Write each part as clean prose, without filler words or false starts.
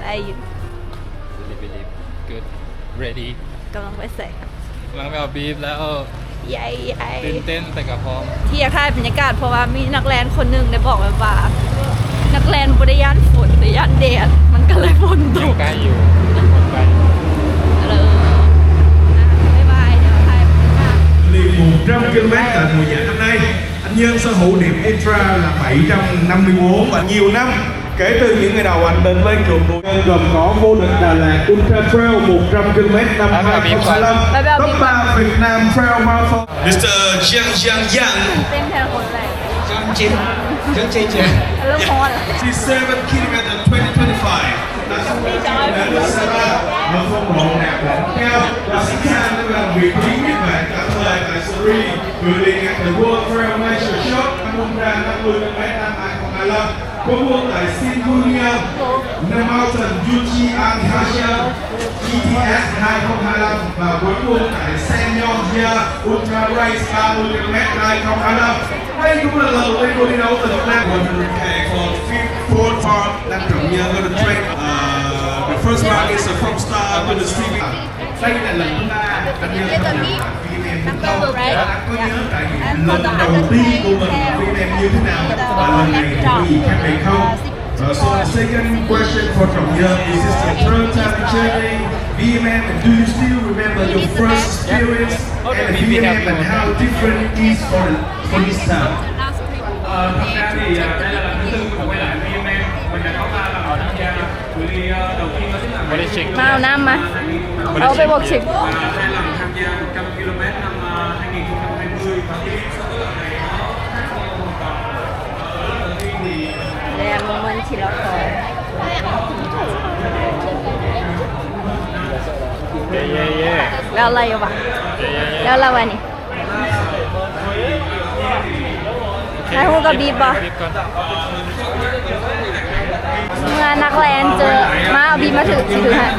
Are you really good ready กำลังไปใส่ กำลังไปเอาบีฟแล้ว ใหญ่ตื่นเต้นแต่กับพร้อมที่อยากถ่ายบรรยากาศเพราะว่ามีนักแลนคนหนึ่งได้บอกว่านักแลนบริยานฝนบริยานแดดมันก็เลยฝนตกใกล้อยู่ใกล้บ๊ายบายเดี๋ยวถ่ายบรรยากาศliền 100 km tại mùa giải năm nay anh Nhân sở hữu điểm Ultra là 754 và nhiều năm kể từ những ngày đầu anh đến với club đua gồm có vô địch Đà Lạt Ultra Trail 100 km năm 2025 top 3 Việt Nam Trail Marathon Mr. Jiang Jiang Yang เต้นแทนคนแรก67 km 2025 nó không rộng nạp lẫn nhau và xin tha với làm việc quý các bạn cả thời tại Suri người liền ngặt từ World Trail Major Shot năm ra 50 km năm 2025 có quân tại Singunia Mountain Yuji Antasha GTS 2025 và cuối quân tại Sanyong Ultra Race 30 km 2025 đây cũng là lần đầu tiên tôi đi đấu tại Việt Nam và mình kể còn Ford Farm đang trọng nhớ với the track the first round is from start to the streaming đây là lần thứ 3 anh nhớ tham gia VMM không có nhớ tại lần đầu tiên của mình VMM như thế nào và lần này thì có gì khác biệt không so the second question for Trọng Nhớ is this your third time journey VMM and do you still remember your first experience and the VMM and how different it is for this time thật ra thì đây là lần thứ tư mình quay lại VMM mình đã có 3 lần tham gia cự ly đầu tiên đó chính là มาเอาน้ำมาเอาไปบอกชิม 2 lần tham gia 100 km năm 2020 và tiếp sau đó lần này nó không còn lần đầu tiên thì แดงมันชิลล์ก่อน เย่ แล้วอะไรวะแล้วอะไรวะนี่ให้หูกับบีบป่ะเมื่อนักแลนเจอมาเอาบีบมาถือ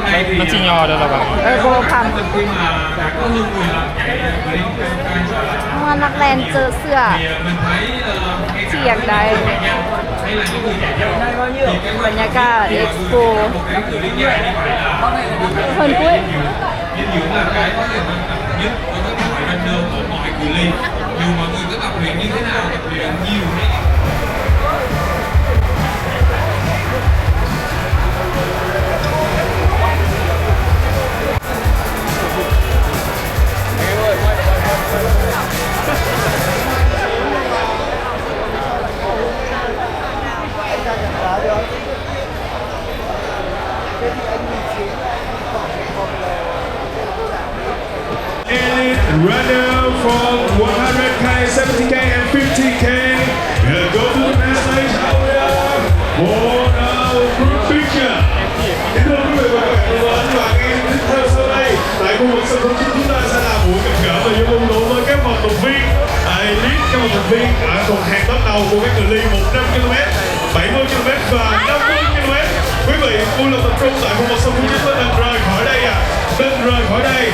ให้มันชิยอได้หรอปะโบพัมเมื่อนักแลนเจอเสื้อที่อยากได้บรรยากาศเอ็กซ์โปคนกุ้ยdinh dưỡng là cái có thể quan trọng nhất đối với các bạn runner ở mọi cự ly dù mọi người có tập luyện như thế nào tập luyện nhiều hay ít runner from 100k, 70k and 50k go to the main stage for group picture. Kính thưa quý vị và các bạn lớn và ngay tiếp theo sau đây tại khu vực sân khấu chính chúng ta sẽ là buổi gặp gỡ và giao lưu với các vận động viên elite, các vận động viên ở tuần hàng bắt đầu của các cự ly 100 km, 70 km và 50 km. Quý vị vui lòng tập trung tại khu vực sân khấu chính và đừng rời khỏi đây đừng rời khỏi đây.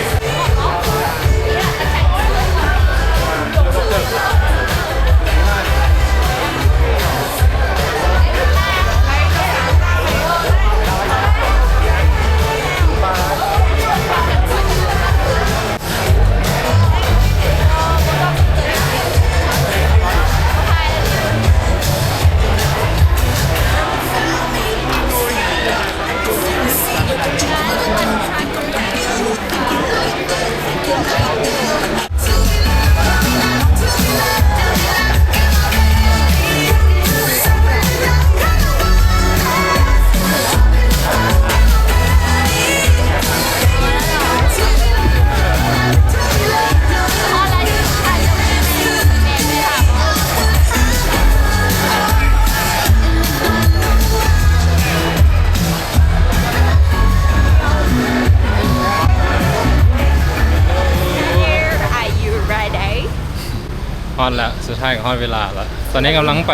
ฮอตแล้วสุดท้ายก็ฮอตเวลาแล้วตอนนี้กำลังไป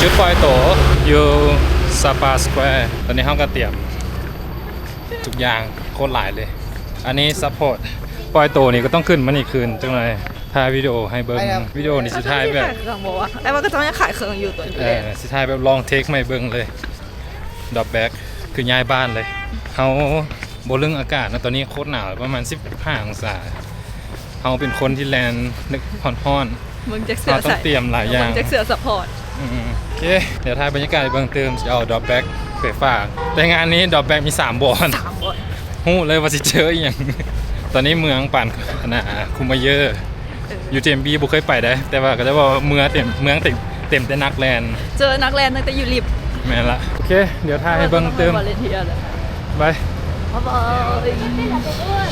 จุดปล่อยตัวอยู่ซาปาสแควร์ตอนนี้เขาก็เตรียมทุกอย่างโคตรหลายเลย อันนี้ซัพพอร์ตปล่อยตัวนี่ก็ต้องขึ้นมันอีกคืนจังเลยถ่ายวิดีโอให้เบิ้งวิดีโอนี่สุดท้ายแบบ ขายเครื่องบอกว่าไอ้ว่าก็จะยังขายเครื่องอยู่ตัวนี้ สุดท้ายแบบลองเทคไม่เบิ้งเลยดรอปแบ็กคือย้ายบ้านเลยเขาบนเรื่องอากาศนะตอนนี้โคตรหนาวประมาณ15 องศาเขาเป็นคนที่แลนด์นึกฮ้อน มึงแจ็ค ๆ เสือ เราต้อ ใส่ งเตรียมหลายอย่าง มึงแจ็คเสือซัพพอร์ต โอเคเดี๋ยวถ่ายบรรยากาศเบื้องเติมจะเอาดรอปแบ็กไปฝากแต่งานนี้ดรอปแบ็กมี3 บอล 3 บอล หู้เลยว่าสิเจออีกอย่าง ตอนนี้เมืองปั่นคุมาเยอร์อยู่เจมบีบุเคยไปได้ แต่ว่าก็จะบอกว่าเมืองเต็มแต่นักแลนด์ เจอนักแลนตั้งแต่อยู่ลิฟต์ แม่นละโอเค เดี๋ยวถ่ายให้เบื้องเติม วาเลนเทียเลย บาย บ๊ายบาย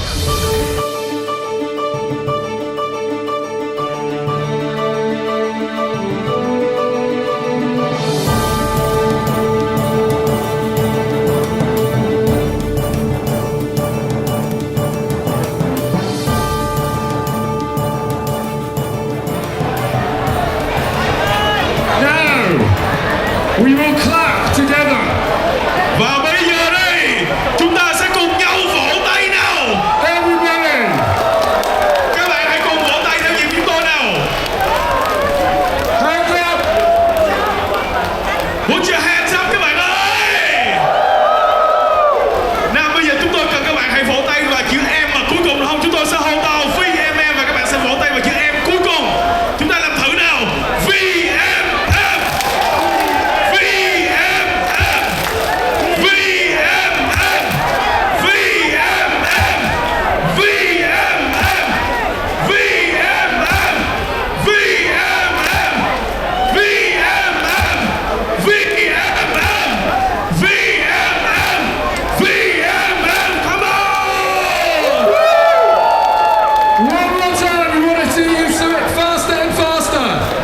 Now, we will clap together. Và bây giờ đây, chúng ta sẽ cùng nhau vỗ tay nào. Everybody. Các bạn hãy cùng vỗ tay theo nhịp chúng tôi nào. Hands up. Put your hands up các bạn ơi. Nào bây giờ chúng tôi cần các bạn hãy vỗ tay vào chữ M mà cuối cùng, không chúng tôi sẽ hô to VMM và các bạn sẽ vỗ tay vào chữ M cuối cùng. Chúng ta làm thử nào.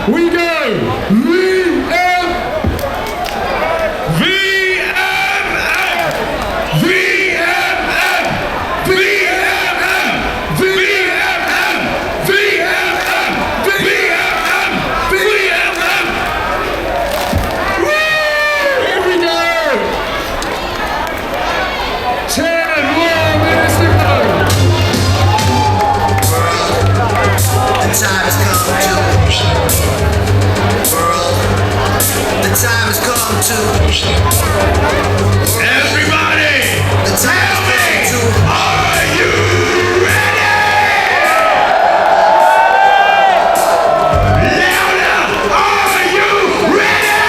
We go! VMM! VMM! VMM! VMM! VMM! VMM! VMM! VMM! Woo! Here we go! 10 more minutes to go! The time has come to world. The time has come to Everybody! the time has come to Are you ready? Louder! Are you ready?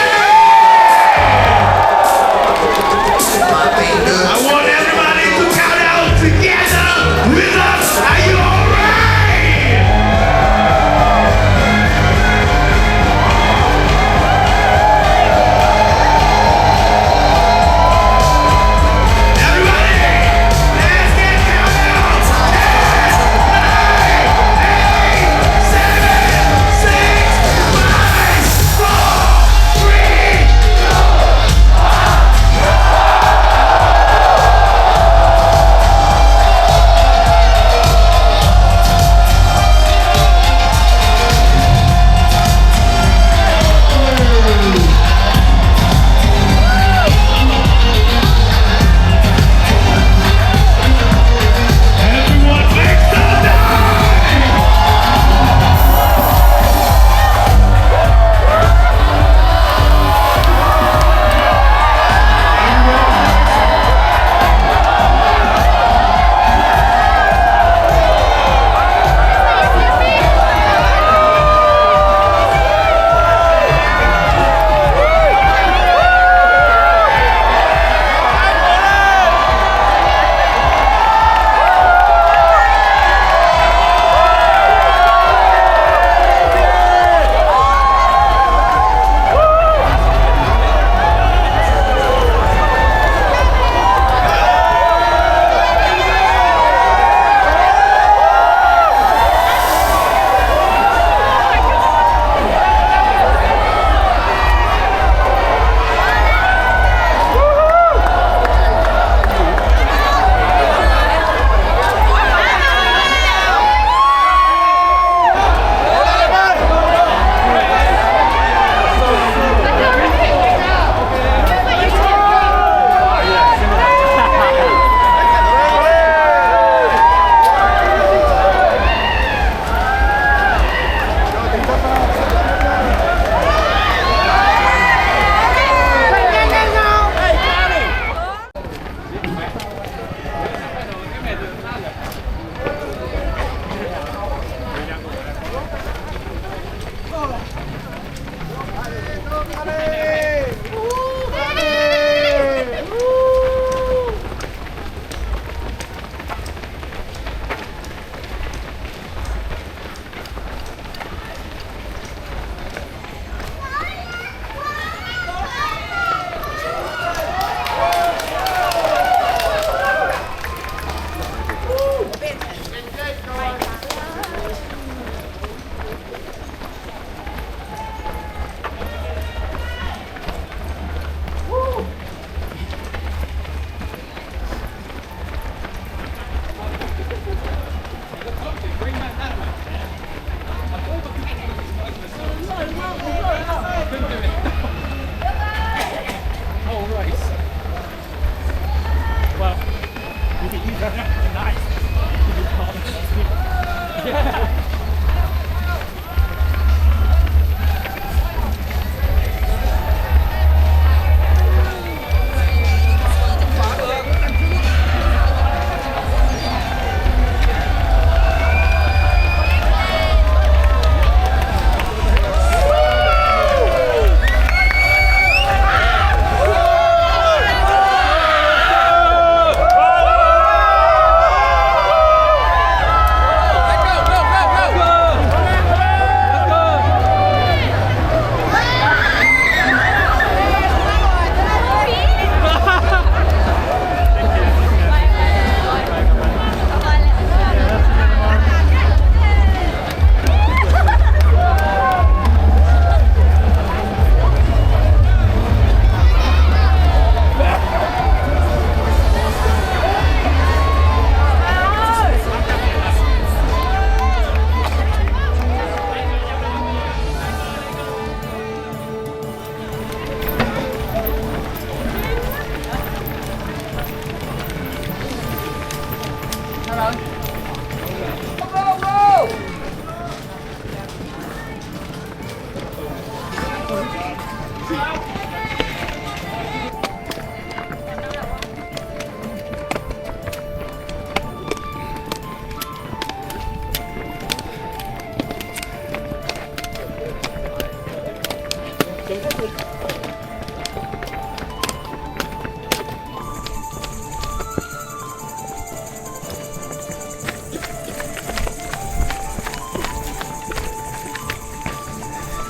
my finger. I want everybody to count out together with us. Are you all right?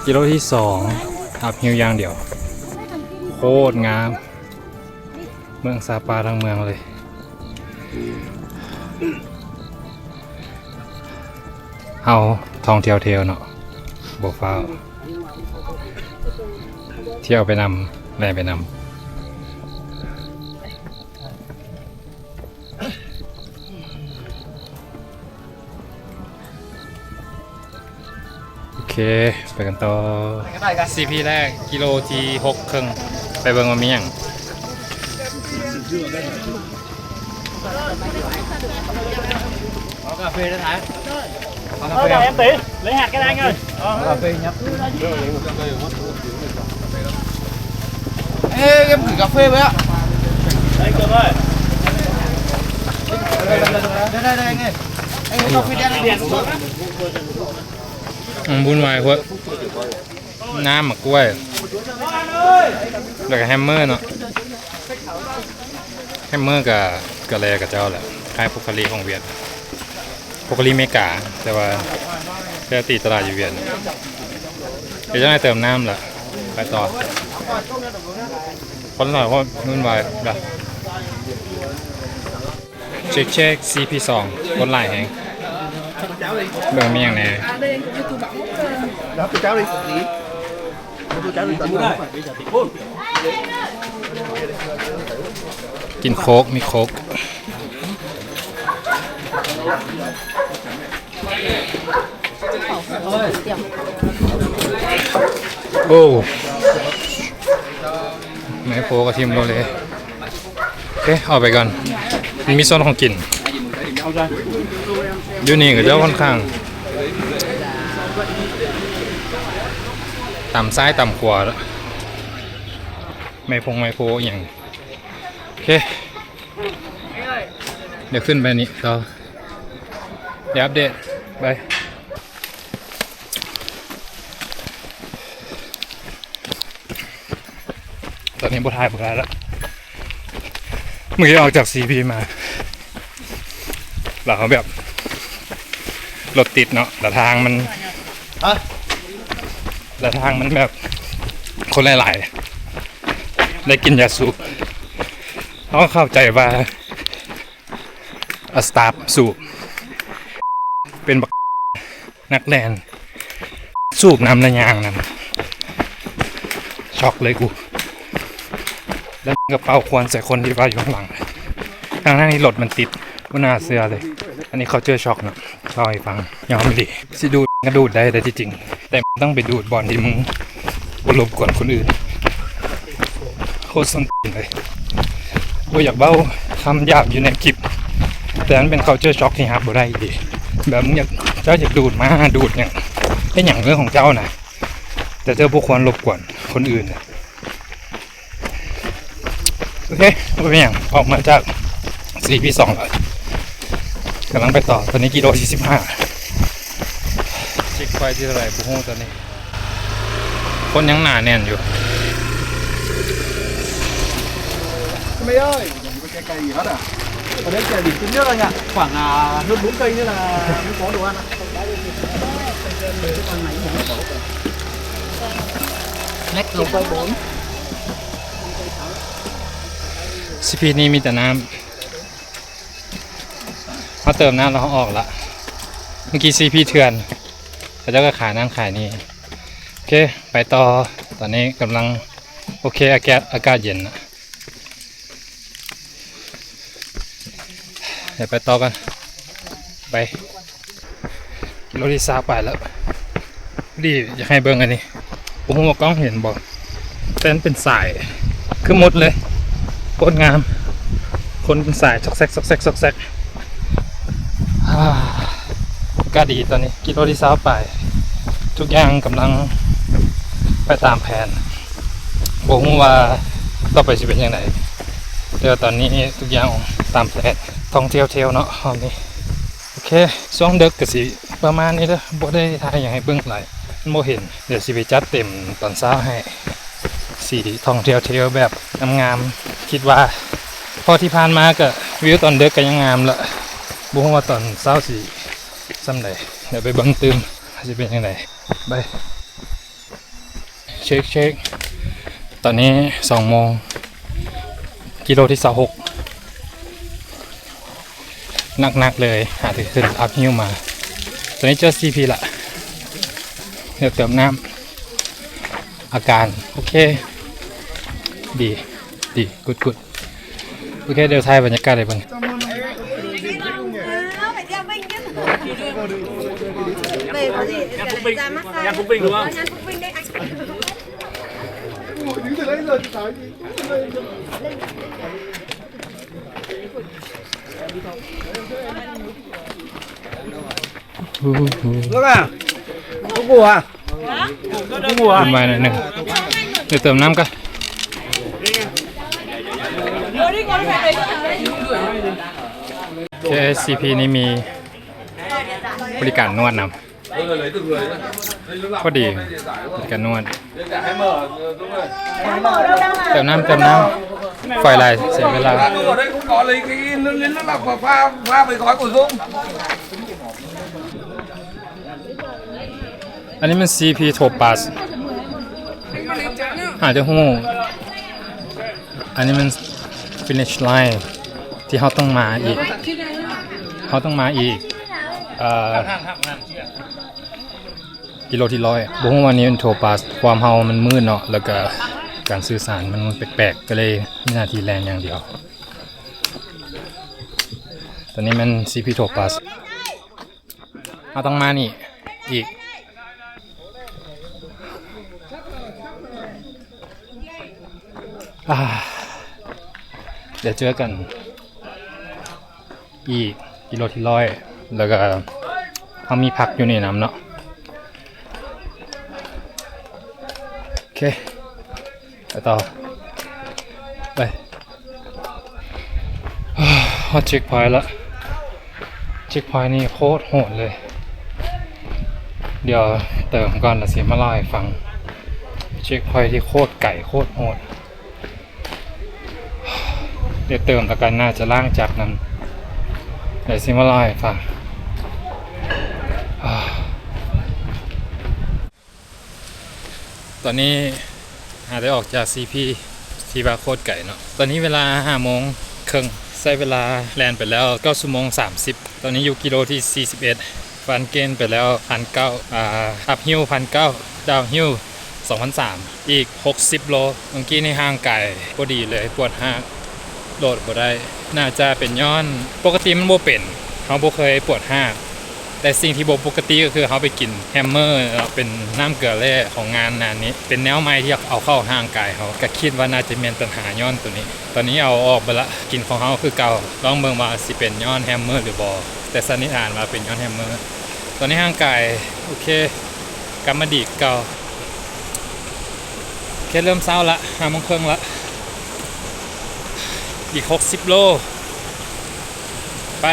กิโลที่2อัพฮิวอย่างเดียว โคตรงาม เมืองซาปาทั้งเมืองเลยเอาท่องเที่ยวเนาะบ่ฟ้าวเที่ยวไปนำแล่ไปนำโอเค ไปกันต่อ CP แรกกิโลที่6 ครึ่งไปเบิ่งว่ามีหยัง cà phê đó Thái. Có cà phê không? Em tí, lấy hạt cái anh ơi. Cà phê nhấp. Ê, em gửi cà phê với ạ. Đây Cường ơi. Đây anh ơi. Anh có cà phê đen đèn xuống á. วุ่นวายพวกน้ำหมักกล้วยแล้วก็แฮมเมอร์เนาะแฮมเมอร์กับกะเลกับเจ้าแหละคล้ายโพคาลีของเวียดโพคาลีเมกาแต่ว่าแค่ตีตลาดอยู่เวียดเดี๋ยวจะให้เติมน้ำละไปต่อคนหน่อยเพราะวุ่นวายแบบเช็ค CP2 คนหลายแหงเบิ่งมีอย่างแน่ Đó, tôi cháu đi. Tôi cháu đi tận đây. กินโค้กมีโค้กโอ้ไม่โค้กกระทิมโรเลยโอเคเอาไปก่อนมันมีโซนของกินอยู่นี่ก็จะค่อนข้างต่ำซ้ายต่ำขวาแล้วไม่โพอย่างโอเคเดี๋ยวขึ้นไปนี้ต่อเดี๋ยวอัปเดตไปตอนนี้บทายแล้วเมื่อกี้ออกจาก CP มาเราเขาแบบรถติดเนาะแต่ทางมันแบบคนหลายๆได้กินยาสูบต้องเข้าใจว่าสตาฟสูบเป็นบักนักแลนสูบน้ำระยางนั่นช็อกเลยกูแล้วกระเป๋าควรใส่คนที่ว่าอยู่ข้างหลังทางหน้านี้รถมันติดว่าน่าเสือเลยอันนี้เขาเจอช็อกเนาะเล่าให้ฟังยอมไม่ดีสิดูดก็ดูดได้แต่ที่จริงแต่ต้องไปดูดบอลที่มึงรบกวนคนอื่นโคตรสนตีนเลยว่าอยากเบ้าคำหยาบอยู่ในคลิปแต่นั้นเป็นเขาเจอช็อกที่ฮับบ่ได้ดีแบบมึงเจ้าอยากดูดมาดูดเนี่ยเป็นอย่างเรื่องของเจ้านะแต่เจ้าพวกควรรบกวนคนอื่นโอเคเป็นอย่างออกมาจากCP2แล้วกำลังไปต่อตอนนี้กิโลที่15เช็คไฟที่เท่าไหร่ปุ๊บตอนนี้คนยังหนาแน่นอยู่ Mày ơi, có trái cây gì hết à? Ở đây chè điểm nước anh ạ. Khoảng hơn 4 cây nữa là mới có đồ ăn ạ. Nét lục cây 4. CP นี้มีแต่น้ำเขาเติมน้ำแล้วเขาออกละเมื่อกี้ CP เถื่อนเขาเจ้าก็ขายนั่นขายนี่โอเคไปต่อตอนนี้กำลังโอเคอากาศเย็นนะเดี๋ยวไปต่อกันไปกิโลที่3ไปแล้วดีอยากให้เบิ่งอันนี้ผมว่ากล้องเห็นบอกแต่นั้นเป็นสายคือหมดเลยโคตรงามคนเป็นสายซอกแซกก็ดีตอนนี้กิโลที่3ไปทุกอย่างกำลัง ไปตามแผนบอกว่าต่อไปจะเป็นยังไงเดี๋ยวตอนนี้ทุกอย่างตามแผนท่องเที่ยวเนาะตอนนี้โอเคช่วงดึกก็สิประมาณนี้เด้อบ่ได้ถ่ายอย่างให้เบิ่งหลายมันบ่เห็นเดี๋ยวสิไปจัดเต็มตอนเช้าให้สีท่องเที่ยวแบบงามๆคิดว่าพอที่ผ่านมาก็วิวตอนดึกก็ยังงามละบ่ฮู้ว่าตอนเช้าสิส่ำใดเดี๋ยวไปเบิ่งตื่มสิเป็นยังไงไปเช็คตอนนี้2 โมงกิโลที่26หนักเลยหาถึงขึ้นอัพฮิวมาตอนนี้เจอ CP ละเดี๋ยวเติมน้ำอาการโอเคดีกุดโอเคเดี๋ยวถ่ายบรรยากาศเลยบ้างขึ้นมาหน่อยหนึ่งเดี๋ยวเติมน้ำกันCP นี้มีบริการนวดนำก็ดีบริการนวดเติมน้ำไฟลายเสียเวลา ở đây cũng có lấy cái nước lọc và pha với gói của Dung. อันนี้มัน CP โทปัสอาจจะหูอันนี้มัน finish line ที่เขาต้องมาอีกกิโลที่100บอกว่าวันนี้มันโทปัสความเฮามันมืดเนาะแล้วก็การสื่อสารมันแปลกๆก็เลยมีหน้าที่แรงอย่างเดียวตอนนี้มัน CP โทปัสเราต้องมานี่อีกเดี๋ยวเจอกันอีกกิโลที่100แล้วก็เขามีพักอยู่ในน้ำเนาะโอเคไปต่อไปฮอตเช็คพอยต์ละเช็คพอยต์นี่โคตรโหดเลยเดี๋ยวเติมก่อนแล้วสิมาเล่าให้ฟังเช็คพอยต์ที่โคตรไก่โคตรโหดเดี๋ยวเติมแล้วกันน่าจะล่างจากนั้นเดี๋ยวสิมาเล่าให้ฟังตอนนี้หาได้ออกจาก CP ที่บาโคตรไก่เนาะตอนนี้เวลา5 โมงครึ่งใช้เวลาแลนไปแล้ว9 ชั่วโมง 30ตอนนี้อยู่กิโลที่41ฟันเกนไปแล้ว 1,900 อัพฮิล 1,900 ดาวฮิล 2,300 อีก60 โลเมื่อกี้ในห้างไก่พอดีเลยปวดห้างโดดบ่ได้น่าจะเป็นย้อนปกติมันบ่เป็นเขาบ่เคยปวดห้างแต่สิ่งที่บ่ปกติก็คือเขาไปกินแฮมเมอร์เป็นน้ำเกลือแร่ของงานนี้เป็นแนวใหม่ที่เอาเข้าห้างกายเขาก็คิดว่าน่าจะมีปัญหาย้อนตัวนี้ตอนนี้เอาออกไปละกินของเขาคือเก่าลองเบิ่งว่าสิเป็นย้อนแฮมเมอร์หรือบ่แต่สันนิษฐานว่าเป็นย้อนแฮมเมอร์ตอนนี้ห้างกายโอเคกลับมาดีเก่าแค่เริ่มเศร้าละ5 โมงครึ่งละอีก60 โลไป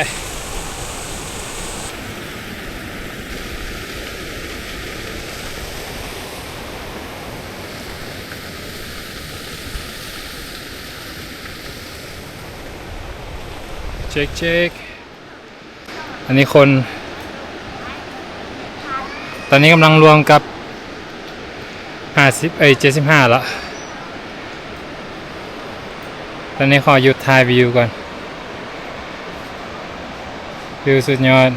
เช็คอันนี้คนตอนนี้กำลังรวมกับ75ละตอนนี้ขอหยุดถ่ายวิวก่อนวิวสุดยอด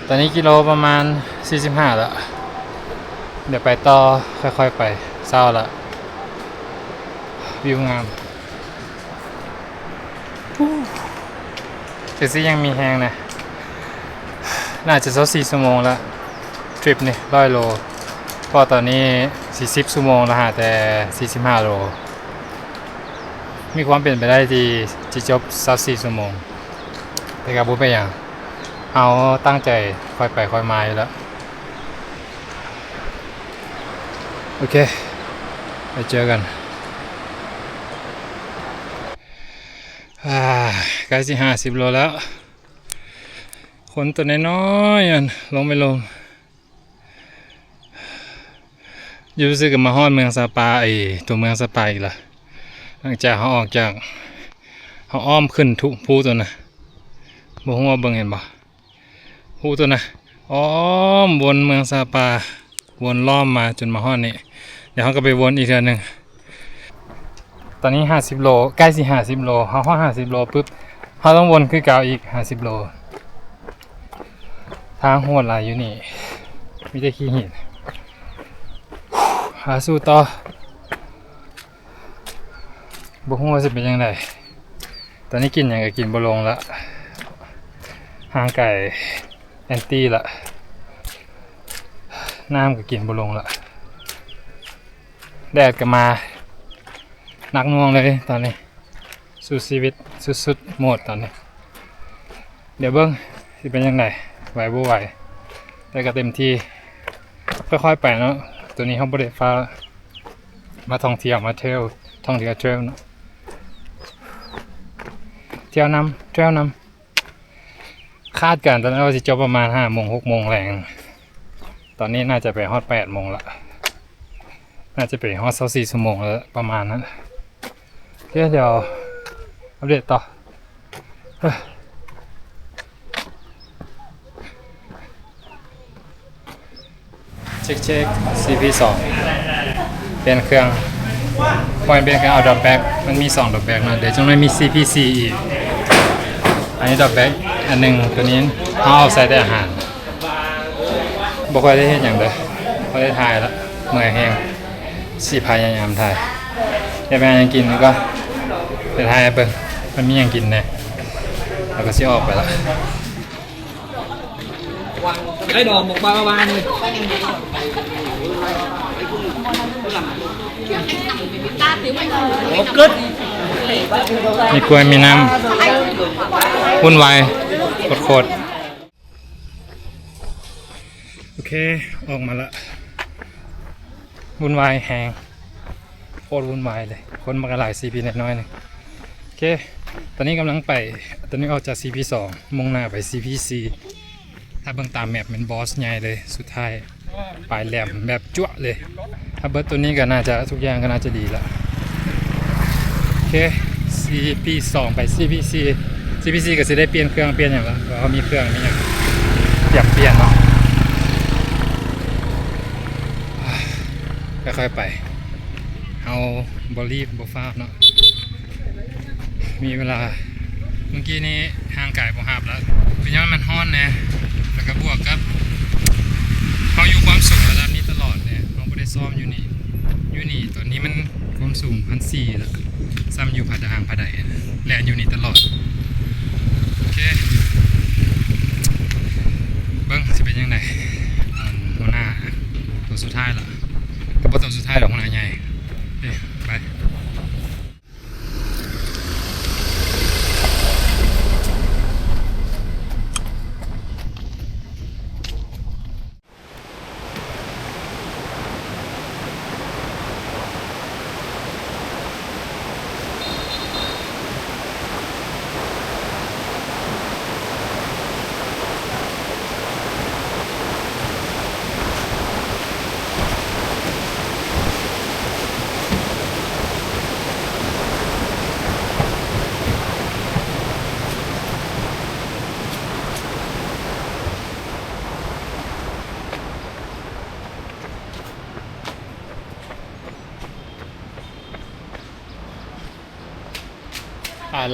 ตอนนี้กิโลประมาณ45ละเดี๋ยวไปต่อค่อยๆไปเศร้าละวิวงามแต่ซิยังมีแฮงนะน่าจะสัก4 ชั่วโมงแล้วทริปนี่100 โลพอตอนนี้40 ชั่วโมงแล้วฮะแต่45 โลมีความเป็นไปได้ที่จะจบสัก4 ชั่วโมงแต่กับบุไปอย่าง เอาตั้งใจค่อยไปค่อยมาอยู่แล้ว โอเค ไปเจอกันใกล้สิ50 โลแล้ว คนตัวน้อยๆอันลงไปลงอยู่รู้สึกกับมาฮอดเมืองซาปาตัวเมืองซาปาอีกละหลังจากเขาออกจากเขาอ้อมขึ้นทุภูตัวน่ะบ่ฮู้ว่าเบิ่งเห็นบ่ภูตัวน่ะอ้อมวนเมืองซาปาวนล้อมมาจนมาฮอดนี่เดี๋ยวเขาก็ไปวนอีกเทื่อนึงตอนนี้50 โลใกล้สิ50 โลเขาฮอด50 โลปุ๊บเขาต้องวนคือเก่าอีก50 โลทางโหดหลายอยู่นี่มีแต่ขี้หินหาสู้ต่อบ่ฮู้ว่าสิเป็นยังไงตอนนี้กินหยังก็กินบ่ลงละห่างไก่แอนตี้ละน้ำก็กินบ่ลงละแดดก็มาหนักหน่วงเลยตอนนี้สู้ชีวิตสุดๆโหมดตอนนี้เดี๋ยวเบิ่งสิเป็นยังไงไหวบ่ไหวแต่ก็เต็มที่ค่อยๆไปเนาะตัวนี้เขาบ่ได้ฟ้ามาท่องเที่ยวมาเที่ยวท่องเที่ยวเทรลเนาะเที่ยวนำเทรลนำคาดการณ์ตอนนั้นว่าสิจบประมาณ5 โมง 6 โมงแรงตอนนี้น่าจะไปฮอด8 โมงละน่าจะไปฮอด24 ชั่วโมงแล้วประมาณนั้นโอเคเดี๋ยวอัปเดตต่อเช็ค CP2 เป็นเครื่องปล่อยเป็นเครื่องเอาดรอปแบ็กมันมี2ดรอปแบ็กนะเดี๋ยวจะมี CP4 อีกอันนี้ดรอปแบ็กอันหนึ่งตัวนี้เอาใส่แต่อาหารบ่ค่อยได้เห็นอย่างเด้อพอได้ถ่ายแล้วเมื่อยแห้งสิพยายามถ่ายได้ไปยังกินก็ไปถ่ายเบิ่งมันมียังกินแน่แล้วก็สิออกไปละ cái đồ 133 นี่ มีกล้วยมีน้ำวุ่นวายโคตรโอเคออกมาละวุ่นวายแหงโคตรวุ่นวายเลยคนมากระหลาย CP นิดน้อยนึงโอเคตอนนี้กำลังไปตอนนี้ออกจาก CP2 มุ่งหน้าไป CP4 ถ้าเบิ่งตามแมปเป็นบอสใหญ่เลยสุดท้ายปลายแหลมแบบจั่วเลยถ้าเบิร์ตตัวนี้ก็น่าจะทุกอย่างก็น่าจะดีแล้วโอเค CP2 ไป CP4 ก็จะได้เปลี่ยนเครื่องเปลี่ยนอย่างละเพราะเขามีเครื่องมีอย่างอยากเปลี่ยนเนาะค่อยๆไปเอาบอลลีบบอฟ้าเนาะมีเวลาเมื่อกี้นี้ห่างไกลบ่หาบแล้วคือยังมันฮ้อนแน่แล้วก็บวกกับเขาอยู่ความสูงระดับนี้ตลอดเนี่ยเขาไม่ได้ซ้อมอยู่นี่ตอนนี้มันความสูง1,400แล้วซ้ำอยู่ผาด่างผาใดแลนอยู่นี่ตลอดโอเคเบิ้งจะเป็นยังไงหัวหน้าตัวสุดท้ายละกับตัวสุดท้ายหรอกหัวหน้าใหญ่ไป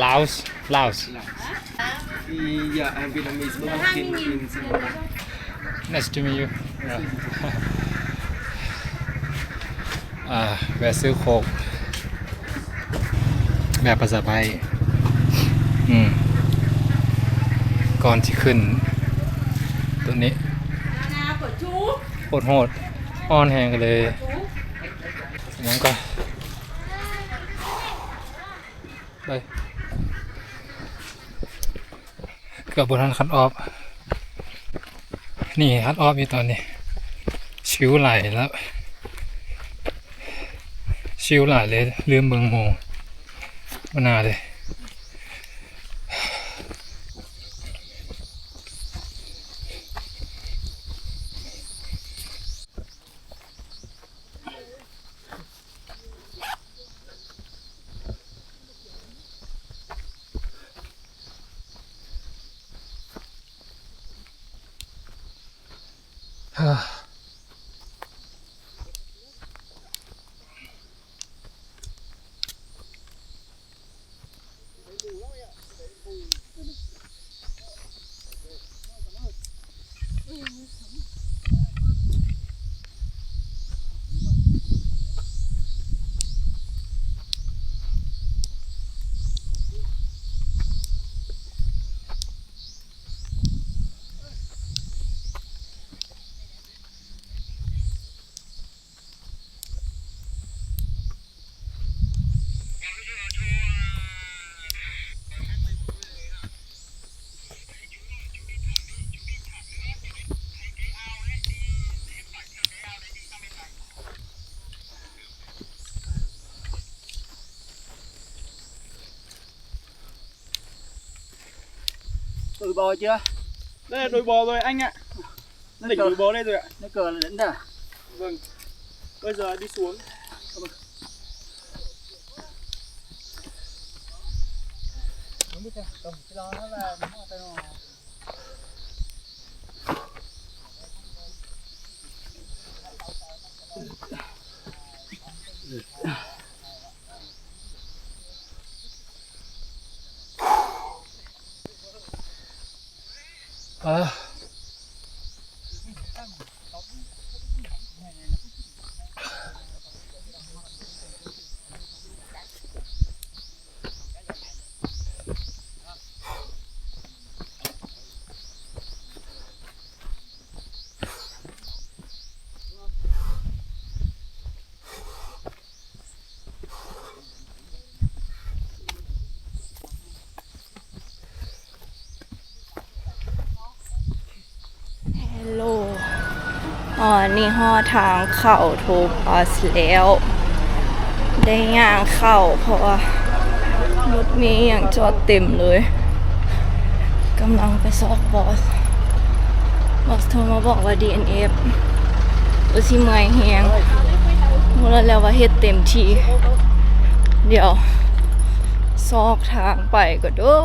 Laos Iya, I'm Vietnamese but in Singapore. Nice to meet you แวะซื้อโคกแบบภาษาไทยก่อนที่ขึ้นตัวนี้โคตรโหดอ่อนแหงกันเลยงั้นก็ไปเกือบบนทันคันออฟ นี่ฮัดออฟอยู่ตอนนี้ชิวไหลแล้วชิวไหลเลยลืมเบิงโมงมานานเลยĐùi bò chưa? Đây là đồi bò rồi anh ạ. Đỉnh đồi bò đây rồi ạ. Nó cờ là đến đây. Vâng. Bây giờ đi xuống.ฮัลโหลนี่ฮอดทางเข้าทูบอสแล้ว ได้ย่างเข้าเพราะว่ารถมีอย่างจอดเต็มเลยกำลังไปซอกบอสโทรมาบอกว่า DNF อุสิเมอยแหงรู้แล้วว่าเฮ็ดเต็มทีเดี๋ยวซอกทางไปก็เด้อ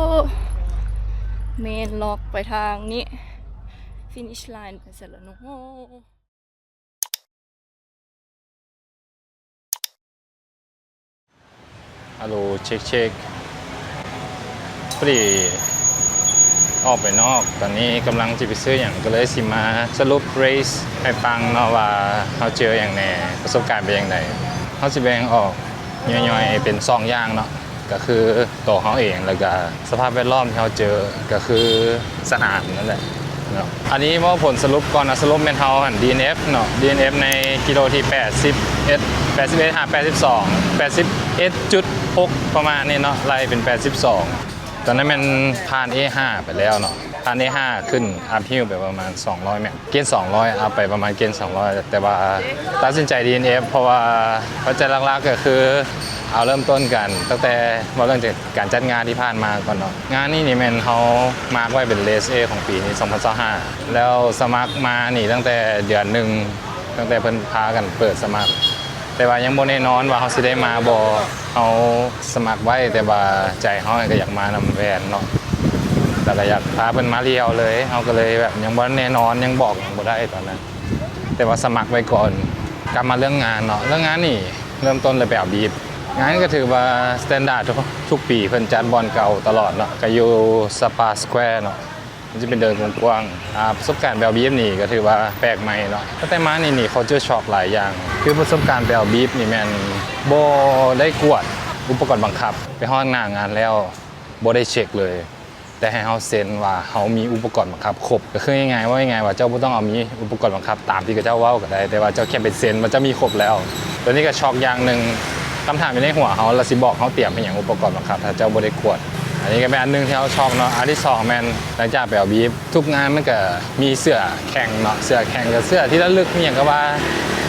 เมนล็อกไปทางนี้finish line ไปเสร็จแล้วเนาะฮัลโหลเช็คพอดีออกไปนอกตอนนี้กำลังจะไปซื้ออย่างก็เลยสิมาสรุปเรสให้ฟังเนาะว่าเขาเจออย่างแน่ประสบการณ์เป็นอย่างไรเขาสิแบ่งออกย่อยๆเป็น2อย่างเนาะก็คือตัวเขาเองแล้วก็สภาพแวดล้อมที่เขาเจอก็คือสนามนั่นแหละเนาะอันนี้ว่าผลสรุปก่อนนะสรุปเป็นเฮาหัน DNF เนาะ DNF ในกิโลที่81.6 ประมาณนี้เนาะไล่เป็น82ตอนนั้นมันผ่าน A5 ไปแล้วเนาะผ่าน A5 ขึ้นอัพฮิลไปประมาณ200เมตรเกณฑ์200อัพไปประมาณเกณฑ์200แต่ว่าตัดสินใจ DNF เพราะว่าปัจจัยหลักๆก็คือเอาเริ่มต้นกันตั้งแต่เรื่องจากการจัดงานที่ผ่านมาก่อนเนาะงานนี้นี่มันเขามาร์กไว้เป็นเลสเอของปีนี้2025แล้วสมัครมานี่ตั้งแต่เดือนหนึ่งตั้งแต่เพิ่นพากันเปิดสมัครแต่ว่ายังบ่แน่นอนว่าเขาสิได้มาบ่เอาสมัครไว้แต่ว่าใจเขาก็อยากมานำแวนเนาะแต่ก็อยากพาเพิ่นมาเรียวเลยเขาก็เลยแบบยังบ่แน่นอนยังบอกบ่ได้ตอนนั้นแต่ว่าสมัครไว้ก่อนกลับมาเรื่องงานเนาะเรื่องงานนี่เริ่มต้นเลยไปเอาบีฟงานก็ถือว่าสแตนดาร์ดทุกปีเพิ่นจัดบอลเก่าตลอดเนาะก็อยู่สปาสแควร์เนาะมันจะเป็นเดินกว้างๆประสบการณ์ไปเอาบีฟนี่ก็ถือว่าแปลกใหม่เนาะแต่มานี่เขาเจอช็อกหลายอย่างคือประสบการณ์ไปเอาบีฟนี่แม่นบ่ได้กวดอุปกรณ์บังคับไปห้องหน้างานแล้วบ่ได้เช็คเลยแต่ให้เฮาเซ็นว่าเฮามีอุปกรณ์บังคับครบก็คือง่ายๆว่าเจ้าบ่ต้องเอามีอุปกรณ์บังคับตามที่เจ้าเว้าก็ได้แต่ว่าเจ้าแค่ไปเซ็นมันจะมีครบแล้วตัวนี้ก็ช็อกอย่างนึงคำถามอยู่ในหัวเขาเราสิบอกเขาเตรียมเป็นอย่างอุปกรณ์บังคับถ้าเจ้าบ่ได้กวด อันนี้ก็เป็นอันนึงที่เขาชอบเนาะอันที่2แมนหลังจากไปเอาบีฟทุกงานมันก็มีเสื้อแข่งเนาะเสื้อแข่งกับเสื้อที่ระลึกมีอย่างก็ว่า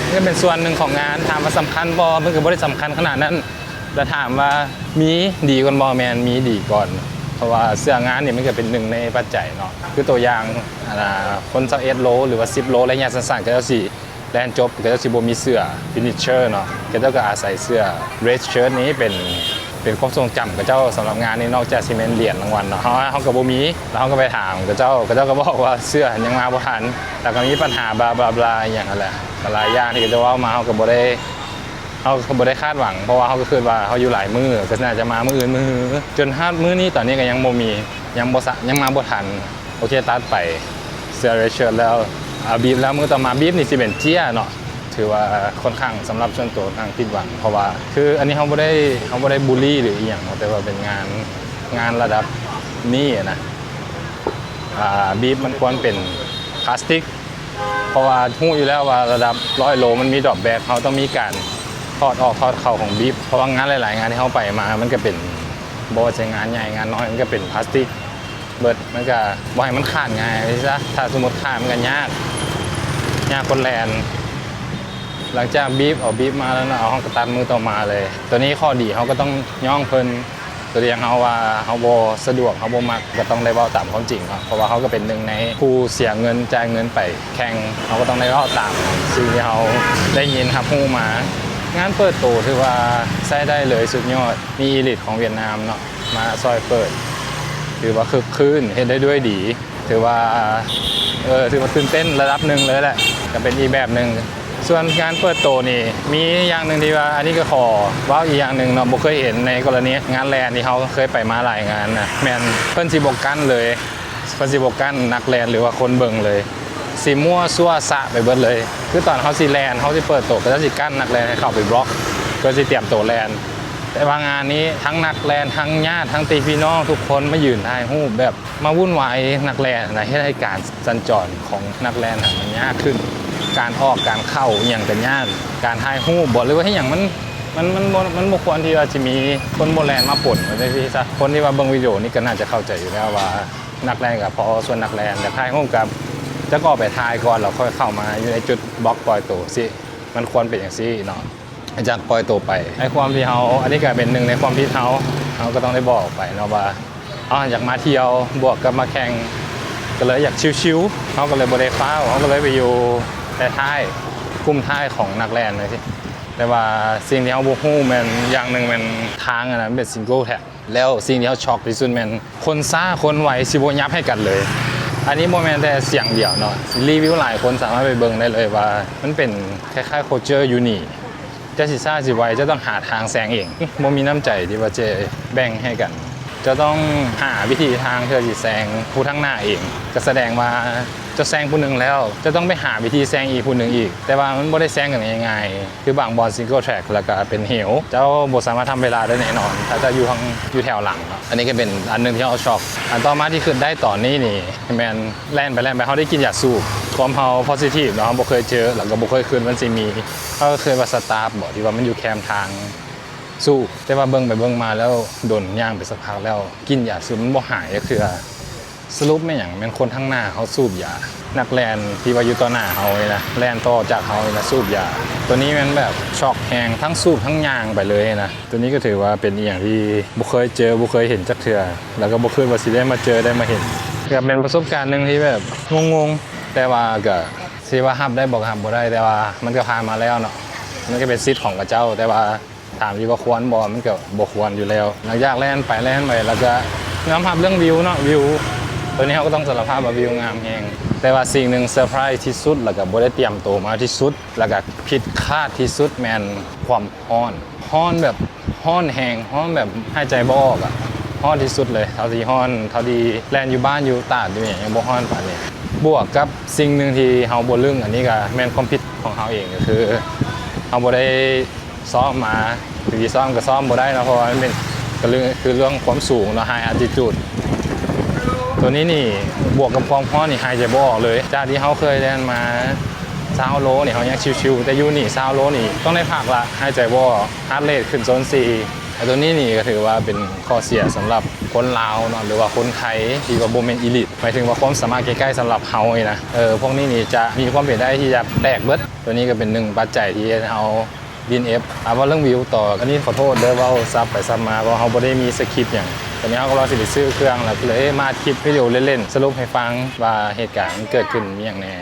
นี่ก็เป็นส่วนหนึ่งของงานถามว่าสำคัญบ่มันก็บ่ได้สำคัญขนาดนั้นแต่ถามว่ามีดีก่อนบ่แมนมีดีก่อนเพราะว่าเสื้องานนี่มันก็เป็นหนึ่งในปัจจัยเนาะคือตัวอย่างคน21โลหรือว่า10โลอะไรเงี้ยสั้นๆก็จะสิแลนจบก็จะสิบ่มีเสื้อฟินิชเชอร์เนาะก็จะก็อาศัยเสื้อเรดเชิ้ตนี้เป็นความทรงจำกับเจ้าสำหรับงานนี้นอกจากซีเมนต์เหรียญรางวัลเนาะเขากับโบมีแล้วเขาก็ไปถามกับเจ้าก็บอกว่าเสื้อยังมาบ่ทันแต่ก็มีปัญหาบลาอย่างนั้นแหละหลายอย่างที่จะว่ามาเขาก็บ่ได้คาดหวังเพราะว่าเขาก็คือว่าเขาอยู่หลายมือก็น่าจะมามืออื่นมือจนมื้อนี้ตอนนี้ก็ยังบ่มียังมาบ่ทันโอเคตัดไปเสื้อเรดเชิ้ตแล้วบีฟแล้วมือต่อมาบีฟนี่สิเป็นเจี้ยเนาะถือว่าค่อนข้างสำหรับส่วนตัวทางผิดหวังเพราะว่าคืออันนี้เขาไม่ได้บูลลี่หรืออีกอย่างแต่ว่าเป็นงานระดับนี้นะบีฟมันควรเป็นพลาสติกเพราะว่าหู้อยู่แล้วว่าระดับ100โลมันมีดรอปแบ็คเขาต้องมีการทอดเข่าของบีฟเพราะว่างานหลายๆงานที่เขาไปมามันก็เป็นบอใช้งานใหญ่งานน้อยมันก็เป็นพลาสติกเบิดมันก็บ่ให้มันขาดง่ายใช่ถ้าสมมติขาดมันก็ยากคนแลนหลังจากบีฟมาแล้วนะเอาห้องกระตันมือต่อมาเลยตัวนี้ข้อดีเขาก็ต้องย่องเพิ่นตัวอย่างเขาว่าเขาโบสะดวกเขาโบมักก็ต้องได้เว้าตามความจริงเพราะว่าเขาก็เป็นหนึ่งในผู้เสียเงินจ่ายเงินไปแข่งเขาก็ต้องได้เว้าตามสิ่งที่เขาได้ยินครับฮู้มางานเปิดโตถือว่าใช้ได้เลยสุดยอดมีอีลิทของเวียดนามเนาะมาซอยเปิดถือว่าคึกคืนเห็นได้ด้วยดีถือว่าตื่นเต้นระดับหนึ่งเลยแหละก็เป็นอีกแบบหนึ่งส่วนงานเปิดโตนี่มีอย่างหนึ่งที่ว่าอันนี้ก็ขอว้าวอีกอย่างหนึ่งเนาะบ่เคยเห็นในกรณีงานแลนที่เขาเคยไปมาหลายงานนะแมนเพิ่นสิบ่กั้นเลยเพิ่นสิบ่กั้นนักแลนหรือว่าคนเบิ่งเลยสิมั่วซั่วสะไปเบิดเลยคือตอนเขาสิแลนเขาสิเปิดโตก็จะสิกั้นนักแลนให้เข้าไปบล็อกก็สิเตรียมโตแลนแต่ว่างานนี้ทั้งนักแลนทั้งญาติทั้งตีพี่น้องทุกคนมายืนถ่ายรูปแบบมาวุ่นวายนักแลนนะให้การสัญจรของนักแลนมันยากขึ้นการออกการเข้าอย่างกันยากการถ่ายรูปบอกเลยว่าให้อย่างมันบ่ควรที่ว่าจะมีคนโบราณมาป่นได้ที่ซะคนที่ว่าเบิ่งวิดีโอนี่ก็น่าจะเข้าใจอยู่แล้วว่านักแลนกับพอส่วนนักแลนแต่ถ่ายรูปกับจะก็ไปถ่ายก่อนแล้วค่อยเข้ามาอยู่ในจุดบล็อกปล่อยตัวสิมันควรเป็นอย่างซี่เนาะจากปล่อยตัวไปไอ้ความที่เขาอันนี้ก็เป็นหนึ่งในความที่เขาก็ต้องได้บอกไปเนาะว่าอยากมาเที่ยวบวกกับมาแข่งก็เลยอยากชิวๆเขาก็เลยบริฟ้าเขาก็เลยไปอยู่แต่ท้ายกลุ่มท้ายของนักแลนเลยสิแต่ว่าสิ่งที่เขาบุกฮู้มันอย่างหนึ่งมันทางนะเป็นซิงเกิลแท็กแล้วสิ่งที่เขาช็อกที่สุดมันคนซ่าคนไหวสิบยับให้กันเลยอันนี้โมเมนต์แต่เสียงเดียวเนาะรีวิวหลายคนสามารถไปเบิ่งได้เลยว่ามันเป็นคล้ายๆโคเจอร์ยูนิจะสิซ่าสิไว้จะต้องหาทางแซงเองโมมีน้ำใจที่ว่าจะแบ่งให้กันจะต้องหาวิธีทางเพื่อสิแซงผู้ทั้งหน้าเองก็แสดงว่าจะแซงผู้หนึ่งแล้วจะต้องไปหาวิธีแซงอีกผู้หนึ่งอีกแต่ว่ามันไม่ได้แซงกันง่ายๆคือบางบอลซิงเกิลแทร็กแล้วก็เป็นเหวเจ้าบทสามารถทำเวลาได้แน่นอนถ้าจะอยู่แถวหลังเนาะอันนี้ก็เป็นอันนึงที่เอาช็อกอันต่อมาที่ขึ้นได้ต่อนี่แมนแล่นไปเขาได้กินยาสูบความเขาโพซิทีฟเนาะบ่เคยเจอแล้วก็บ่เคยขึ้นมันสิมีเขาเคยว่าสตาร์ฟบอกที่ว่ามันอยู่แคมทางสู้แต่ว่าเบิ่งไปเบิ่งมาแล้วโดนย่างไปสักพักแล้วกินยาสูบมันบ่หายก็คือสรุปไม่อย่างเป็นคนทั้งหน้าเขาสูบยานักแลนที่ว่าอยู่ต่อหน้าเขาเลยนะแลนต่อจากเขาเลยนะสูบยาตัวนี้มันแบบช็อกแหงทั้งสูบทั้งยางไปเลยนะตัวนี้ก็ถือว่าเป็นอย่างที่บุเคยเจอบุเคยเห็นจักเทื่อแล้วก็บุเคยว่าสิได้มาเจอได้มาเห็นก็เป็นประสบการณ์หนึ่งที่แบบงงๆแต่ว่าก็สิว่าฮับได้บอกฮับบ่ได้แต่ว่ามันก็ผ่านมาแล้วเนาะมันก็เป็นสิทธิ์ของกระเจ้าแต่ว่าถามอยู่ว่าควรบ่มันก็บ่ควรอยู่แล้วหลังจากแล่นไปแล้วก็น้ำฮับเรื่องวิวเนาะวิวตัวนี้เขาก็ต้องสารภาพว่าวิวงามแฮงแต่ว่าสิ่งหนึ่งเซอร์ไพรส์ที่สุดแล้วก็บ่ได้เตรียมตัวมาที่สุดแล้วก็ผิดคาดที่สุดแม่นความฮ้อนแบบฮ้อนแฮงฮ้อนแบบหายใจบ่ออกอ่ะฮ้อนที่สุดเลยเท่าที่แลนอยู่บ้านอยู่ตาดอยู่อย่างบ่ฮ้อนปานนี้บวกกับสิ่งหนึ่งที่เฮาบ่ลึงอันนี้ก็แม่นความผิดของเฮาเองก็คือเฮาบ่ได้ซ้อมมาถึงที่ซ้อมก็ซ้อมบ่ได้นะเพราะว่ามันเป็นคือเรื่องความสูงเนาะ high altitude ตัวนี้นี่บวกกับความร้อนนี่หายใจบ่ออกเลยจากที่เขาเคยเล่นมา20โลนี่เขายังชิวๆแต่อยู่นี่20โลนี่ต้องได้พักละหายใจบ่อฮาร์ทเรทขึ้นโซน4 ตัวนี้นี่ก็ถือว่าเป็นข้อเสียสำหรับคนลาวเนาะหรือว่าคนไทยที่ว่าโบเมนอีลิทหมายถึงว่าความสามารถใกล้ๆสำหรับเฮานะพวกนี้นี่จะมีความเป็นได้ที่จะแตกเบิดตัวนี้ก็เป็นหนึ่งปัจจัยที่เอาDNF ว่าเรื่องวิวต่ออันนี้ขอโทษเด้อว่าซับไปซับมาเพราะเฮาบ่ได้มีสคริปต์อย่างตอนนี้เฮาก็รอสิไปซื้อเครื่องแล้วเลยมาคลิปวิดีโอเล่นๆสรุปให้ฟังว่าเหตุการณ์เกิดขึ้นมีอย่างแน่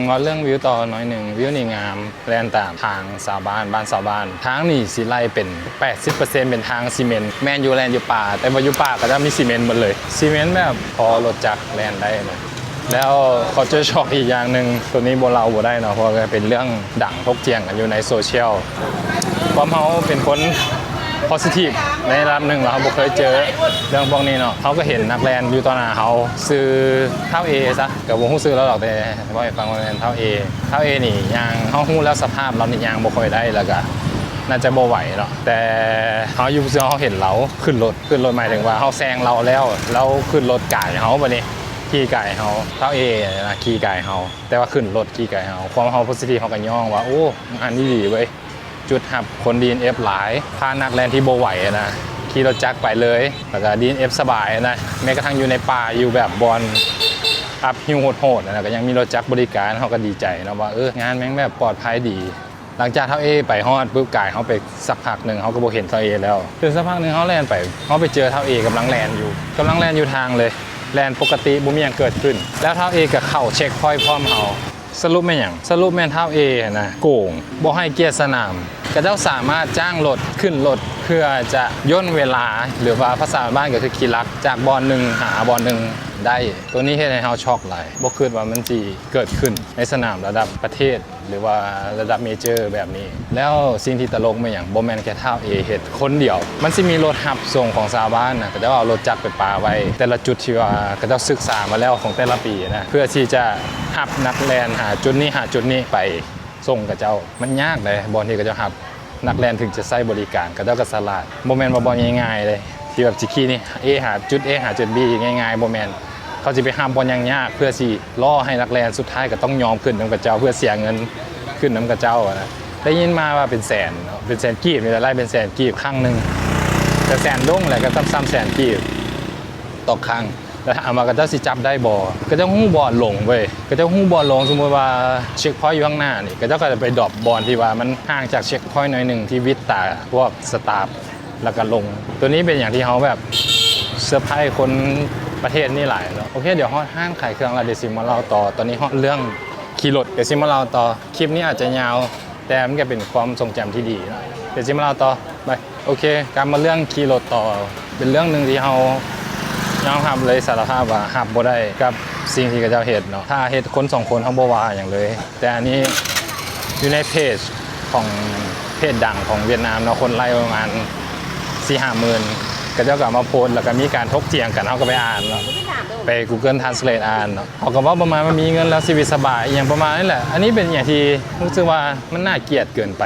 ว่าเรื่องวิวต่อน้อยหนึ่งวิวนี่งามแลนตามทางชาวบ้านบ้านชาวบ้านทางนี่สิไล่เป็น 80% เป็นทางซีเมนต์แมนอยู่แลนอยู่ป่าแต่ว่าอยู่ป่าก็จะมีซีเมนต์หมดเลยซีเมนต์แบบพอรถจักรแลนได้นะแล้วเขาเจอช็อกอีกอย่างหนึ่งตัวนี้บ่เราบ่ได้เนาะเพราะเป็นเรื่องดังทกเจียงกันอยู่ในโซเชียลความเขาเป็นคนpositive ในระดับหนึ่งเราบ่เคยเจอเรื่องพวกนี้เนาะเขาก็เห็นนักแลนอยู่ตอนหน้าเขาซื้อเท่า A ซะกับวงฮู้ซื้อแล้วหรอกแต่บ่ให้ฟังว่าเป็นเท่า A นี่ยางเฮาฮู้แล้วสภาพเรานี่ยางบ่ค่อยได้แล้วก็น่าจะบ่ไหวเนาะแต่เฮาอยู่ซื้อเฮาเห็นเราขึ้นรถหมายถึงว่าเฮาแซงเราแล้วเราขึ้นรถก่ายเฮาบัดนี้ขี่ไก่เฮาเท่า A นะขี่ไก่เฮาแต่ว่าขึ้นรถขี่ไก่เฮาความเฮา positive เฮาก็ย่องว่าโอ้อันนี้ดีเว้ยจุดหับคน DNF หลายพานักแลนที่โบไหวนะขี่รถจักรไปเลยแล้วก็ DNF สบายนะแม้กระทั่งอยู่ในป่าอยู่แบบบอลอัพฮิวโหดๆนะก็ยังมีรถจักรบริการเขาก็ดีใจนะว่างานแม่งแบบปลอดภัยดีหลังจากเท่า A ไปฮอดปุ๊บกายเขาไปสักพักหนึ่งเขาก็บ่เห็นเท่า A แล้วถึงสักพักหนึ่งเขาแลนไปเขาไปเจอเท่า A กำลังแลนอยู่ทางเลยแลนปกติบ่มีหยังเกิดขึ้นแล้วเท่า A ก็เข้าเช็คพอยต์พร้อมเฮาสรุปแม่นหยังสรุปแม่นเท่า A นะโกงบ่ให้เกียรติสนามก็เจ้าสามารถจ้างรถขึ้นรถเพื่อจะย่นเวลาหรือว่าภาษาบ้านก็คือขี่ลักจากบอลหนึ่งหาบอลหนึ่งได้ตัวนี้เฮ็ดให้เฮาช็อกหลายบ่คิดว่ามันสิเกิดขึ้นในสนามระดับประเทศหรือว่าระดับเมเจอร์แบบนี้แล้วสิ่งที่ตลกแม่นหยังบ่แม่นแค่เท่า A เฮ็ดคนเดียวมันสิมีรถรับส่งของชาวบ้านนะก็จะเอารถจักรไปปาไว้แต่ละจุดที่ว่าก็จะศึกษามาแล้วของแต่ละปีนะเพื่อที่จะรับนักแล่นหาจุดนี้ไปส่งกับเจ้ามันยากเลยบอลที่ก็จะรับนักแลนถึงจะใช้บริการก็เจ้าก็สลาดโมเมนต์บอลง่ายๆเลยที่แบบจิกี้นี่ A หาจุด A หาจุด B ง่ายๆโมเมนต์เขาจะไปห้ามบอลยังยากเพื่อสิล่อให้นักแลนสุดท้ายก็ต้องยอมขึ้นน้ำกระเจ้าเพื่อเสียเงินขึ้นน้ำกระเจ้านะได้ยินมาว่าเป็นแสนกีบมีรายได้เป็นแสนกีบครั้งหนึ่งแต่แสนลงแหละก็ซ้ำแสนกีบต่อครั้งแล้วเอามาก็จะสิจับได้บอก็จะหู้บอลลงเว้ยก็จะหู้บอลลงสมมติว่าเช็คพอยต์อยู่ข้างหน้านี่ก็จะไปดรอปบอลที่ว่ามันห่างจากเช็คพอยต์หน่อยหนึ่งที่วิดตาพวกสตาฟแล้วก็ลงตัวนี้เป็นอย่างที่เขาแบบเซอร์ไพรส์คนประเทศนี่หลายแล้วโอเคเดี๋ยวฮอตห้างขายเครื่องแล้วเดี๋ยวซิมาเล่าต่อตอนนี้ฮอตเรื่องขี่รถเดี๋ยวซิมาเล่าต่อคลิปนี้อาจจะยาวแต่มันก็เป็นความทรงจำที่ดีเดี๋ยวซิมาเล่าต่อไปโอเคการมาเรื่องขี่รถต่อเป็นเรื่องนึงที่เขายอมรับเลยสารภาพว่าหับบ่ได้กับสิ่งที่กระเจ้าเฮ็ดเนาะถ้าเฮ็ดคน2คนเฮาบ่ว่าอย่างเลยแต่อันนี้อยู่ในเพจของเพจดังของเวียดนามเนาะคนไลค์ประมาณ 4-5 หมื่นกระเจ้าก็มาโพสต์แล้วก็มีการทกเถียงกันเฮาก็ไปอ่านเนาะไป Google Translate อ่านเนาะเขาก็ว่าประมาณว่ามีเงินแล้วชีวิตสบายอย่างประมาณนี้แหละอันนี้เป็นอย่างที่รู้สึกว่ามันน่าเกลียดเกินไป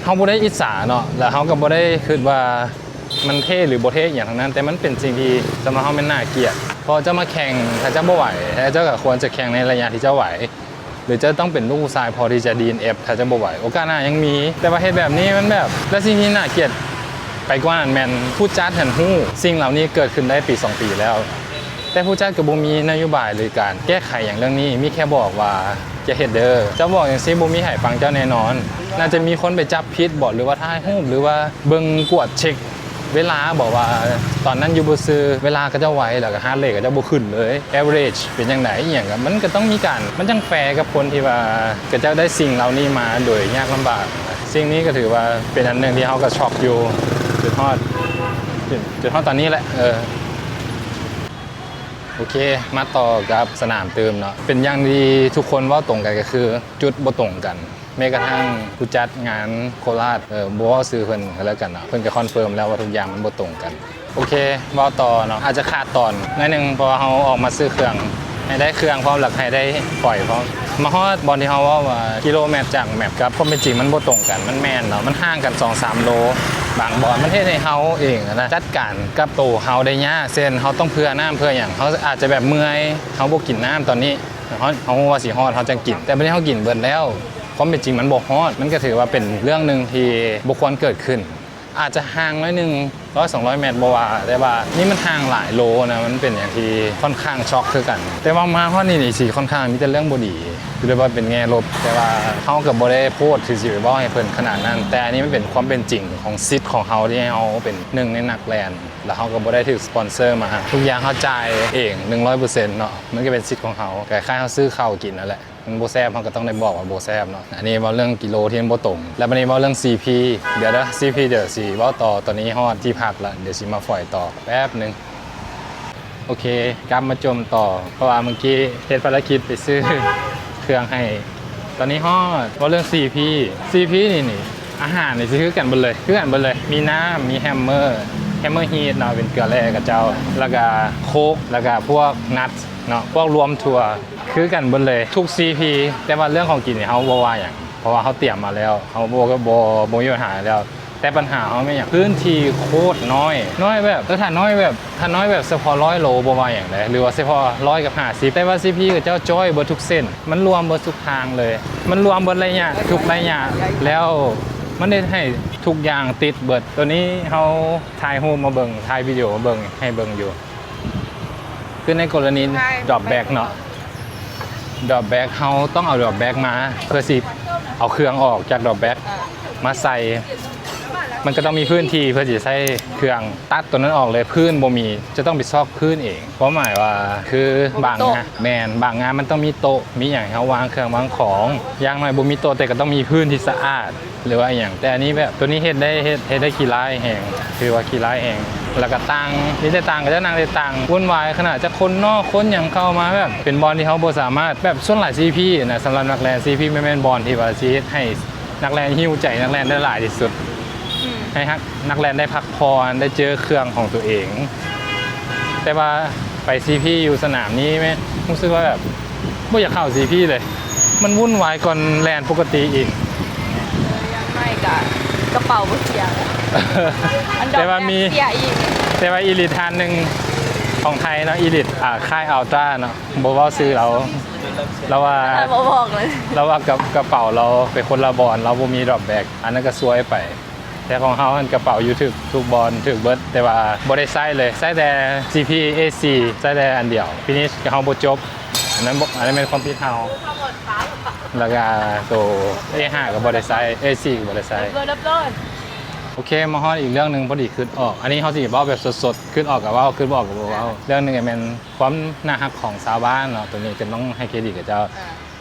เฮาบ่ได้อิจฉาเนาะแล้วเฮาก็บ่ได้คิดว่ามันเท่หรือบ่เท่อย่างทั้งนั้นแต่มันเป็นสิ่งที่สำหรับเฮามันน่าเกลียดพอจะมาแข่งถ้าเจ้าบ่ไหวเจ้าก็ควรจะแข่งในระยะที่เจ้าไหวหรือจะต้องเป็นลูกชายพอที่จะ DNF ถ้าจะบ่ไหวโอกาสหน้ายังมีแต่ว่าเฮ็ดแบบนี้มันแบบและสิ่งที่น่าเกลียดไปกว่านั้นแม่นผู้จัดหันฮู้สิ่งเหล่านี้เกิดขึ้นได้ปี2ปีแล้วแต่ผู้จัดก็บ่มีนโยบายหรือการแก้ไขอย่างเรื่องนี้มีแค่บอกว่าจะเฮ็ดเด้อเจ้าบอกอย่างซี่บ่มีให้ฟังเจ้าแน่นอนน่าจะมีคนไปจับผิดบ่หรือว่าถ่ายรูปหรือว่าเบิ่งกวดเช็คเวลาบอกว่าตอนนั้นอยู่บ่ซื้อเวลาก็จะไว้แล้วก็ฮาร์ทเรทก็จะบ่ขึ้นเลย average เป็นจังได๋อีหยังก็มันก็ต้องมีการมันจังแฟร์กับคนที่ว่าก็จะได้สิ่งเหล่านี้มาโดยยากลำบากสิ่งนี้ก็ถือว่าเป็นอันนึงที่เฮาก็ช็อกอยู่จุดฮอดตอนนี้แหละโอเคมาต่อกับสนามเติมเนาะเป็นอย่างที่ทุกคนเว้าตรงกันก็คือจุดบ่ตรงกันแม้กระทั่งผู้จัดงานโคราชบ่ว่าซื้อเพิ่นก็แล้วกันเนาะเพิ่นก็คอนเฟิร์มแล้วว่าทุกอย่างมันบ่ตรงกันโอเคเว้าต่อเนาะอาจจะขาดตอนหน่อยนึงเพราะว่าเฮาออกมาซื้อเครื่องให้ได้เครื่องพร้อมแล้วให้ได้ปล่อยพร้อมมาฮอดบอลที่เฮาว่ากิโลเมตรจากแมปกับความเป็นจริงมันบ่ตรงกันมันแม่นเนาะมันห่างกัน 2-3 โลบางบอลมันเฮ็ดให้เฮาเองนะจัดการกับโตเฮาได้ยากเช่นเฮาต้องเพื่อน้ำเพื่อหยังเฮาอาจจะแบบเมื่อยเฮาบ่กินน้ำตอนนี้เฮาว่าสิฮอดเฮาจังกินแต่บัดนี้เฮากินเบิดแล้วความเป็นจริงมันบ่ฮอดมันก็ถือว่าเป็นเรื่องนึงที่บ่ควรเกิดขึ้น อาจจะห่างน้อยหนึ่ง100-200 เมตรบ่ว่าแต่ว่านี่มันห่างหลายโลนะมันเป็นอย่างที่ค่อนข้างช็อกคือกัน แต่ว่ามาฮอดนี่สิค่อนข้างมีแต่เรื่องบ่ดีคือได้ว่าเป็นแง่ลบแต่ว่าเฮาก็บ่ได้โพสต์สิไปบอกให้เพิ่นขนาดนั้นแต่อันนี้มันเป็นความเป็นจริงของสิทธิ์ของเฮาที่เฮาเป็นหนึ่งในนักแลนแล้วเฮาก็บ่ได้ถูกสปอนเซอร์มาทุกอย่างเฮาจ่ายเอง 100% เนาะมันก็เป็นสิทธิ์ของเฮาแต่ค่าเฮาซื้อข้าวกินนั่นแหละมันโบแซบมันก็ต้องได้บอกว่าโบแซบเนาะอันนี้ว่าเรื่องกิโลที่มันโบตรงแล้ววันนี้ว่าเรื่อง CP เดี๋ยวนะ CP เดี๋ยวสิว่าต่อตอนนี้ฮอดที่พักละเดี๋ยวสิมาฝอยต่อแป๊บนึงโอเคกลับมาจมต่อเพราะว่าเมื่อกี้เฮ็ดภารกิจไปซื้อ เครื่องให้ตอนนี้ฮอดว่าเรื่อง CP นี่อาหารนี่สิคือกันเบิดเลยมีน้ำมีแฮมเมอร์ฮีทเนาะเป็นเกลือแร่กับเจ้าแล้วก็โค้กแล้วก็พวกนัทเนาะพวกรวมถั่วคือกันเบิดเลยทุก CP แต่ว่าเรื่องของกินเนี่ยเขาบ่ว่าอย่างเพราะว่าเขาเตรียมมาแล้วเขาบ่มีปัญหาแล้วแต่ปัญหาเขาไม่อย่างพื้นที่โคตรน้อยแบบถ้าน้อยแบบเฉพาะ100 โลบ่ว่าอย่างไรหรือว่าเฉพาะ100 กับ 50แต่ว่า CP กับเจ้าจ้อยเบิดทุกเส้นมันรวมเบิดทุกทางเลยมันรวมเบิดระยะทุกระยะแล้วมันได้ให้ทุกอย่างติดเบิดตัวนี้เขาถ่ายรูปมาเบิ่งถ่ายวิดีโอมาเบิ่งให้เบิ่งอยู่คือในกรณีดรอปแบ็กเนาะดรอปแบ็กเขาต้องเอาดรอปแบ็กมาเพื่อสิเอาเครื่องออกจากดรอปแบ็กมาใส่มันก็ต้องมีพื้นที่เพื่อจะใช้เครื่องตัดตัวนั้นออกเลยพื้นบ่มีจะต้องไปซอกพื้นเองเพราะหมายว่าคือบางงานมันต้องมีโต๊ะมีอย่างเขาวางเครื่องวางของอย่างน้อยบ่มีโต๊ะแต่ก็ต้องมีพื้นที่สะอาดหรือว่าอย่างแต่อันนี้แบบตัวนี้เฮ็ดได้ขี้ร้ายแห่งคือว่าขี้ร้ายแห่งแล้วก็ตังนี่ได้ตังก็จะนั่งได้ตังวุ่นวายขนาดจะคนนอกคนอย่างเข้ามาแบบเป็นบอลที่เขาบ่สามารถแบบส่วนหลาย CP นะสำหรับนักแลน CP ไม่แม่นบอลที่ว่าสิให้นักแลนหิ้วใจนักแลนได้หลายที่สุดให้นักแลนได้พักผ่อนได้เจอเครื่องของตัวเองแต่ว่าไป CP อยู่สนามนี้ไหมรู้สึกว่าแบบไม่อยากเข้า CP เลยมันวุ่นวายก่อนแลนปกติอีกยังไม่กระเป๋าเสียแต่ว่ามี เสียอีกแต่ว่าอีลิททานหนึ่งของไทยเนาะอีลิทค่ายอัลตร้าเนาะบอกว่าซื้อเราว่าบอกเลยเราว่ากระเป๋าเราเป็นคนละบอลเราบ่มีดรอปแบ็กอันนั้นก็ซวยไปแต่ของเขากระเป๋าอยู่ทุกบอลถึกเบิร์ดแต่ว่าบ่ได้ใส่เลยใส่แต่ CP AC ใส่แต่อันเดียวฟินิชกับเขาบ่จบอันนั้นเป็นความผิดเฮาแล้วก็ตัว A5 ก็บ่ได้ใส่ AC ก็บ่ได้ใส่โอเคมาฮอดอีกเรื่องนึงพอดีขึ้นออกอันนี้เขาสิเว้าแบบสดๆขึ้นออกกับว่าขึ้นบ่ออกกับบ่เว้าเรื่องนึงเป็นความน่ารักของชาวบ้านเนาะตัวนี้ก็ต้องให้เครดิตกับเจ้า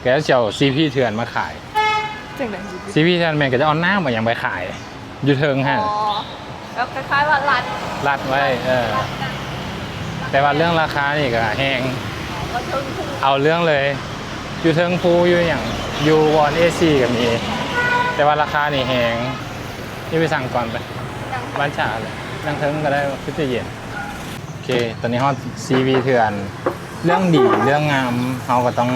แกจะเอา CP เถื่อนมาขายจังได๋ CP เถื่อนแม่นก็จะเอาหน้ามาอย่างไปขายอยู่เทิงฮะแล้วคล้ายๆว่ารัดไว้แต่ว่าเรื่องราคานี่ก็แห้งเอาเรื่องเลยอยู่เทิงภูอยู่อย่างอยู่วอน AC ก็มีแต่ว่าราคานี่แห้งนี่ไปสั่งก่อนไปบ้านฉาเลยนั่งเทิงก็ได้พิเศษเย็นโอเคตอนนี้ฮอต CV เถื่อนเรื่องดีเรื่องงามเขาก็ต้อง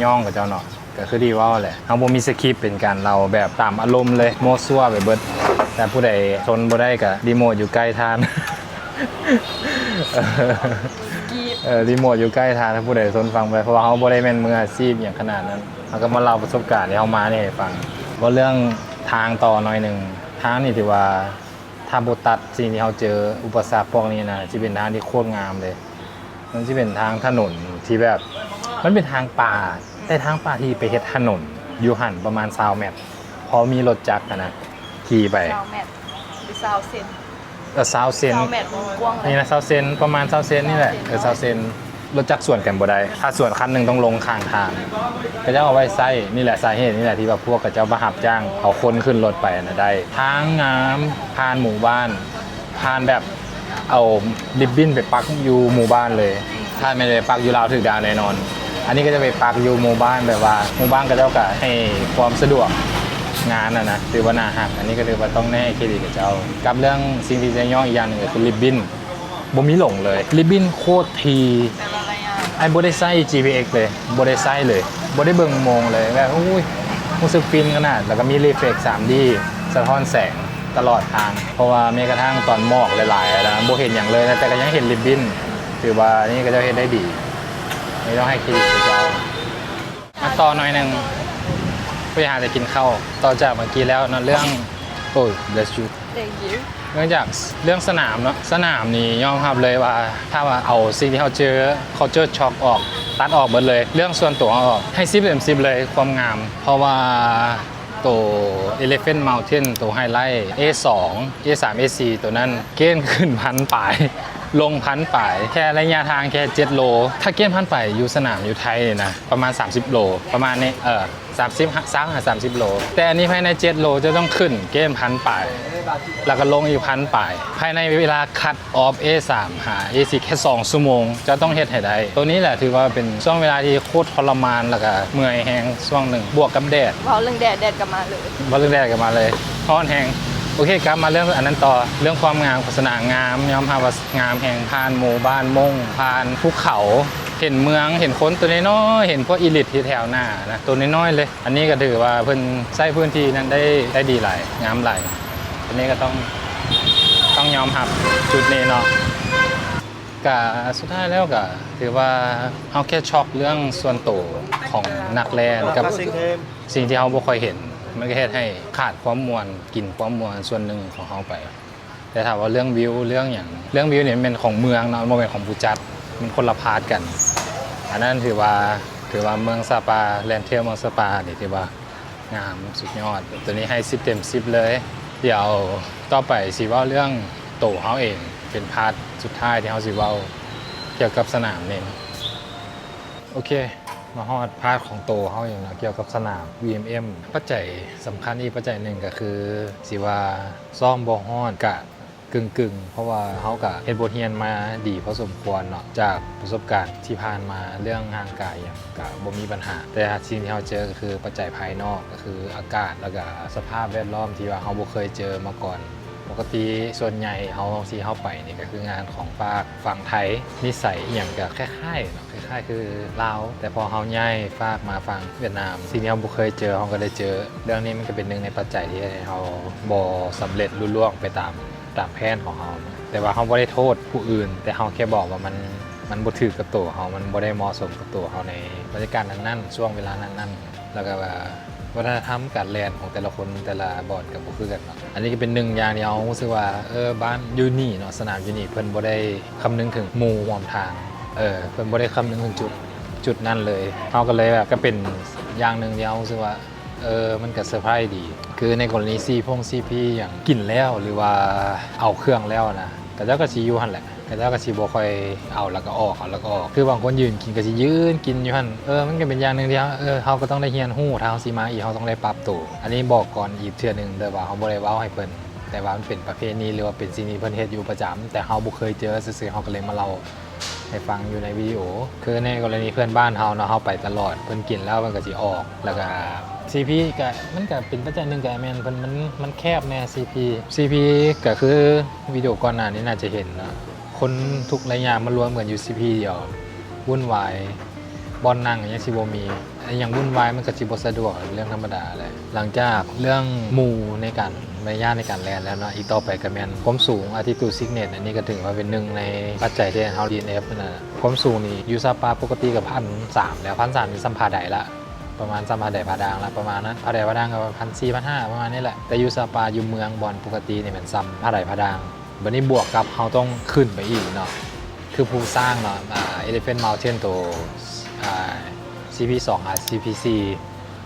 ย่องกับเจ้าเนาะก็คือดีว่าแหละเขาบ่มีสคริปต์เป็นการเราแบบตามอารมณ์เลยโมซั่วไปเบิดแต่ผู้ใดทนบ่ได้ก็รีโมทอยู่ใกล้ทานรีโมทอยู่ใกล้ทานถ้าผู้ใดทนฟังไปเพราะว่าเขาบ่ได้แม่นมืออาชีพอย่างขนาดนั้นเขาก็มาเล่าประสบการณ์ที่เขามาให้ฟังว่าเรื่องทางต่อหน่อยนึงทางนี่ที่ว่าถ้าบ่ตัดสิ่งที่เขาเจออุปสรรคพวกนี้นะสิเป็นทางที่โคตรงามเลยมันสิเป็นทางถนนที่แบบมันเป็นทางป่าแต่ทางป่าที่ไปเฮ็ดถนนอยู่หั่นประมาณ20 เมตรพอมีรถจักรนะขี่ไป20 เมตรหรือ20 เซน20 เซน20 เมตรกว้างนี่นะ20 เซนประมาณ20 เซนนี่แหละ20 เซนรถจักรส่วนกันบ่ได้ถ้าส่วนคันนึงต้องลงข้างทางก็จะเอาไว้ใส่นี่แหละสาเหตุนี่แหละที่ว่าพวกเขาเจ้ามาหับจ้างเอาคนขึ้นรถไปนะได้ทางน้ำผ่านหมู่บ้านผ่านแบบเอาริบบิ้นไปปักอยู่หมู่บ้านเลยถ้าไม่ได้ปักอยู่ลาวถึกดาวแน่นอนอันนี้ก็จะไปปักอยู่หมู่บ้านแบบว่าหมู่บ้านก็เจ้าก็ให้ความสะดวกงานนะถือว่าน่าฮักอันนี้ก็ถือว่าต้องแน่เครดิตกับเจ้ากับเรื่องสิ่งที่จะย่ออีกอย่างนึงคือริบบิ้นบ่มีหลงเลยริบบิ้นโคตรทีไอ้บ่ได้ใส่ GPX เลยบ่ได้ใส่เลยบ่ได้เบิ่งโมงเลยแบบอุ้ยรู้สึกฟินขนาดแล้วก็มีรีเฟล็ก 3D สะท้อนแสงตลอดทางเพราะว่าแม้กระทั่งตอนหมอกหลายๆนะบ่เห็นอย่างเลยแต่ก็ยังเห็นริบบิ้นถือว่านี่ก็จะเฮ็ดได้ดีไม่ต้องให้เครดิตกับเจ้ามาต่อหน่อยนึงไปหาจะกินข้าวต่อจากเมื่อกี้แล้วเนาะเรื่อง โอ้ย bless you Thank you เนื่องจากเรื่องสนามเนาะสนามนี่ยอมรับเลยว่าถ้าว่าเอาสิ่งที่เขาเจอ culture shock ออกตัดออกหมดเลย เรื่องส่วนตัวออกให้10 เต็ม 10เลยความงาม เพราะว่าตัว Elephant Mountain ตัวไฮไลท์ A2 A3 A4 ตัวนั้นเกณฑ์ขึ้นพันป่ายลงพันป่ายแค่ระยะทางแค่7 โลถ้าเกณฑ์พันป่ายอยู่สนามอยู่ไทยเนี่ยนะประมาณ30 โลประมาณนี้30 โลแต่อันนี้ภายใน7 โลจะต้องขึ้นเกณฑ์พันป่ายแล้วก็ลงอีกพันป่ายภายในเวลาคัดออฟ A3 หา A4 แค่2 ชั่วโมงจะต้องเฮ็ดให้ได้ตัวนี้แหละถือว่าเป็นช่วงเวลาที่โคตรทรมานแล้วก็เมื่อยแฮงช่วงหนึ่งบวกกับแดด เผาเรื่องแดดกลับมาเลย มาเรื่องแรกกันมาเลยฮ้อนแหงโอเคครับมาเรื่องอันนั้นต่อเรื่องความงามโฆษณางามยอมรับว่างามแห่งผ่านหมู่บ้านมงผ่านภูเขาเห็นเมืองเห็นคนตัวน้อยๆเห็นพวกอีลิทที่แถวหน้านะตัวน้อยๆเลย อันนี้ก็ถือว่าเพิ่นใช้พื้นที่นั้นได้ดีหลายงามหลายอันนี้ก็ต้องยอมรับจุดนี้เนาะก็สุดท้ายแล้วก็ถือว่าเฮาแค่ช็อกเรื่องส่วนตัวของนักแลนกับสิ่งที่เฮาบ่ค่อยเห็นมันก็เฮ็ดให้ขาดความมวลกินความมวลส่วนหนึ่งของเฮาไปแต่ถามว่าเรื่องวิวเรื่องวิวเนี่ยมันเป็นของเมืองเนาะมันเป็นของผู้จัดมันคนละพาร์ทกันอันนั้นถือว่าเมืองสปาแลนด์เที่ยวเมืองสปานี่ถือว่างามสุดยอดตัวนี้ให้10 เต็ม 10เลยเดี๋ยวต่อไปสิเว้าเรื่องโตเฮาเองเป็นพาร์ทสุดท้ายที่เฮาสิเว้าเกี่ยวกับสนามนี่โอเคมาฮอดพาร์ทของโตเฮาอย่างเกี่ยวกับสนาม VMM ปัจจัยสำคัญอีกปัจจัยหนึ่งก็คือสิว่าซ่อมบ่ฮอดกะกึ่งเพราะว่าเฮากะเฮ็ดบทเรียนมาดีพอสมควรเนาะจากประสบการณ์ที่ผ่านมาเรื่องห่างกายอย่างกะบ่มีปัญหาแต่สิ่งที่เฮาเจอก็คือปัจจัยภายนอกก็คืออากาศแล้วก็สภาพแวดล้อมที่ว่าเฮาบ่เคยเจอมาก่อนปกติส่วนใหญ่เฮาที่เฮาไปนี่ก็คืองานของภาคฝั่งไทยนิสัยอหย่างก็คล้ายๆเนาะคล้ายๆคือลาวแต่พอเฮาย้ายฝากมาฝั่งเวียดนามสิ่งที่เฮาบ่เคยเจอเฮาก็ได้เจอเรื่องนี้มันก็เป็นหนึ่งในปัจจัยที่ให้เฮาบ่สำเร็จลุล่วงไปตามแผนของเฮาแต่ว่าเฮาบ่ได้โทษผู้อื่นแต่เฮาแค่บอกว่ามันบ่ถูกกับตัวเฮามันบ่ได้เหมาะสมกับตัวเฮาในบรรยากาศนั้นๆช่วงเวลานั้นๆแล้วก็ว่าวัฒนธรรมการแลนของแต่ละคนแต่ละบอร์ดกับบ่คือกันเนาะอันนี้ก็เป็นหนึ่งอย่างที่เฮารู้สึกว่าบ้านอยู่นี่เนาะสนามอยู่นี่เพิ่นบ่ได้คำนึงถึงหมู่ร่วมทางเพิ่นบ่ได้คำนึงถึงจุดนั้นเลยเฮาก็เลยแบบก็เป็นอย่างหนึ่งที่เฮารู้สึกว่ามันก็เซอร์ไพรส์ดีคือในกรณีCPอย่างกินแล้วหรือว่าเอาเครื่องแล้วนะแต่เจ้าก็สิอยู่หั่นแหละแต่เจ้าก็สิบ่ค่อยเอาแล้วก็ออกคือบางคนยืนกินก็สิยืนกินอยู่หั่นมันก็เป็นอย่างนึงที่เฮาก็ต้องได้เรียนรู้ถ้าเฮาสิมาอีกเฮาต้องได้ปรับตัวอันนี้บอกก่อนอีกเทื่อนึงเด้อว่าเฮาบ่ได้เว้าให้เพิ่นแต่ว่ามันเป็นประเพณีหรือว่าเป็นสิ่งที่เพิ่นเฮ็ดอยู่ประจำแต่เฮาบ่เคยเจอซื่อๆเฮาก็เลยมาเล่าให้ฟังอยู่ในวิดีโอคือในกรณีเพื่อนบ้านเฮาเนาะเฮาไปตลอดเพิ่นกินแล้วมันก็สิออกแล้วก็CP ก็มันก็เป็นปัจจัยหนึ่งกับแมนมันแคบแน่ CP ก็คือวิดีโอก่อนหน้านี้น่าจะเห็นนะคนทุกระยะมารวมเหมือนอยู่ CP เดียววุ่นวายบอลนั่งอย่างสิบ่มีอย่างวุ่นวายมันก็สิบ่สะดวกเรื่องธรรมดาเลยหลังจากเรื่องหมู่ในการมารยาทในการแล่นแล้วเนาะอีกต่อไปก็แม่นความสูง Altitude Sickness อันนี้ก็ถือว่าเป็นหนึ่งในปัจจัยที่เฮา DNF นั่นน่ะความสูงนี่อยู่ซาปาปกติกับ 1,300 แล้ว 1,300 นี่สัมภาษณ์ได้ละประมาณสัมภาษณ์ได้ผาดางละประมาณนั้นผาได้ผาดางก็ 1,400 1,500 ประมาณนี้แหละแต่อยู่ซาปาอยู่เมืองบอนปกตินี่มันซ้ำผาได้ผาดางบัดนี้บวกกับเฮาต้องขึ้นไปอีกเนาะคือผู้สร้างเนาะElephant Mountain ตัวCP2 CP4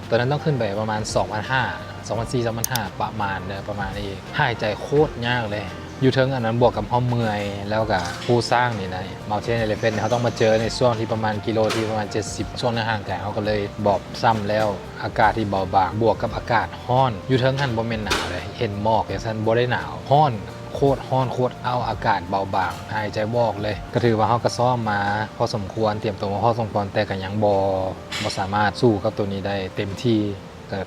ตัวนั้นต้องขึ้นไปประมาณ 2,400 ประมาณเนี่ยประมาณนี้หายใจโคตรยากเลยอยู่เทิงอันนั้นบวกกับห้องเมื่อยแล้วกับผู้สร้างนี่นะ Mountain Elephant เขาต้องมาเจอในช่วงที่ประมาณกิโลที่ประมาณ70ช่วงในห่างไกลเขาก็เลยบอกซ้ำแล้วอากาศที่เบาบางบวกกับอากาศร้อนอยู่เทิงหันบ่แม่นหนาวเลยเห็นหมอกอย่างนั้นบ่ได้หนาวร้อนโคตรร้อนโคตรเอาอากาศเบาบางหายใจบอกเลยก็ถือว่าเขาก็ซ้อมมาพอสมควรเตรียมตัวมาพอสมควรแต่ก็ยังบ่สามารถสู้กับตัวนี้ได้เต็มที่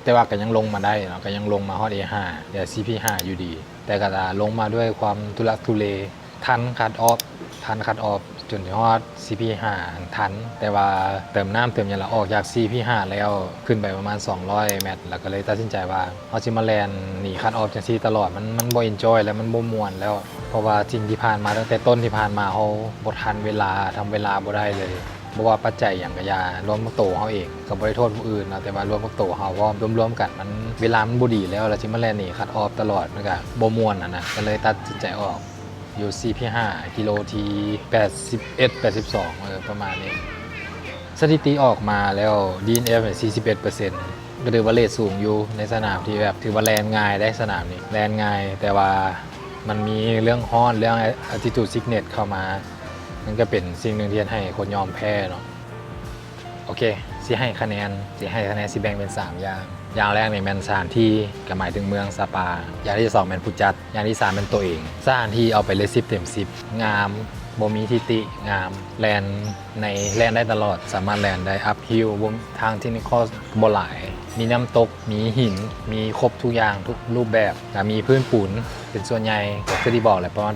แต่ว่าก็ยังลงมาได้เนาะก็ยังลงมาฮอด A5 เดี๋ยว CP5 อยู่ดีแต่ก็ลงมาด้วยความทุลักทุเลทันคัดออฟจนถึงฮอด CP5 ทันแต่ว่าเติมน้ำเติมอย่างละออกจาก CP5 แล้วขึ้นไปประมาณ200 เมตรแล้วก็เลยตัดสินใจว่าเอาสิมาแลนหนีคัดออฟจังซี่ตลอดมันบ่เอนจอยแล้วมันบ่ม่วนแล้วเพราะว่าสิ่งที่ผ่านมาตั้งแต่ต้นที่ผ่านมาเฮาบ่ทันเวลาทำเวลาบ่ได้เลย บ่ว่าปัจจัยอย่างก็อย่ารวมกับตัวเฮาเองก็บ่ได้โทษผู้อื่นนะแต่ว่ารวมกับตัวเฮาเพราะรวมๆกันมันเวลามันบ่ดีแล้วสิมาแล่นนี่คัดออฟตลอดมันก็บ่ม่วนนะก็เลยตัดสินใจออกอยู่ CP5 กิโลที่81 82ประมาณนี้สถิติออกมาแล้ว DNF 41%ก็ถือว่าเรทสูงอยู่ในสนามที่แบบถือว่าแลนง่ายได้สนามนี้แลนง่ายแต่ว่ามันมีเรื่องฮ้อนเรื่อง attitude sickness เข้ามามันก็เป็นสิ่งหนึ่งที่ให้คนยอมแพ้เนาะโอเคสิให้คะแนนสิแบ่งเป็น3อย่างอย่างแรกเนี่ยแมนสถานที่ก็หมายถึงเมืองซาปาอย่างที่2แมนผู้จัดอย่างที่3เป็นตัวเองสถานที่เอาไปเลย10 เต็ม 10งามบ่มีทิติงามแลนได้ตลอดสามารถแลนได้อัพฮิลทางเทคนิคบ่หลายมีน้ำตกมีหินมีครบทุกอย่างทุกรูปแบบมีพื้นปูนเป็นส่วนใหญ่ก็คือที่บอกแหละประมาณ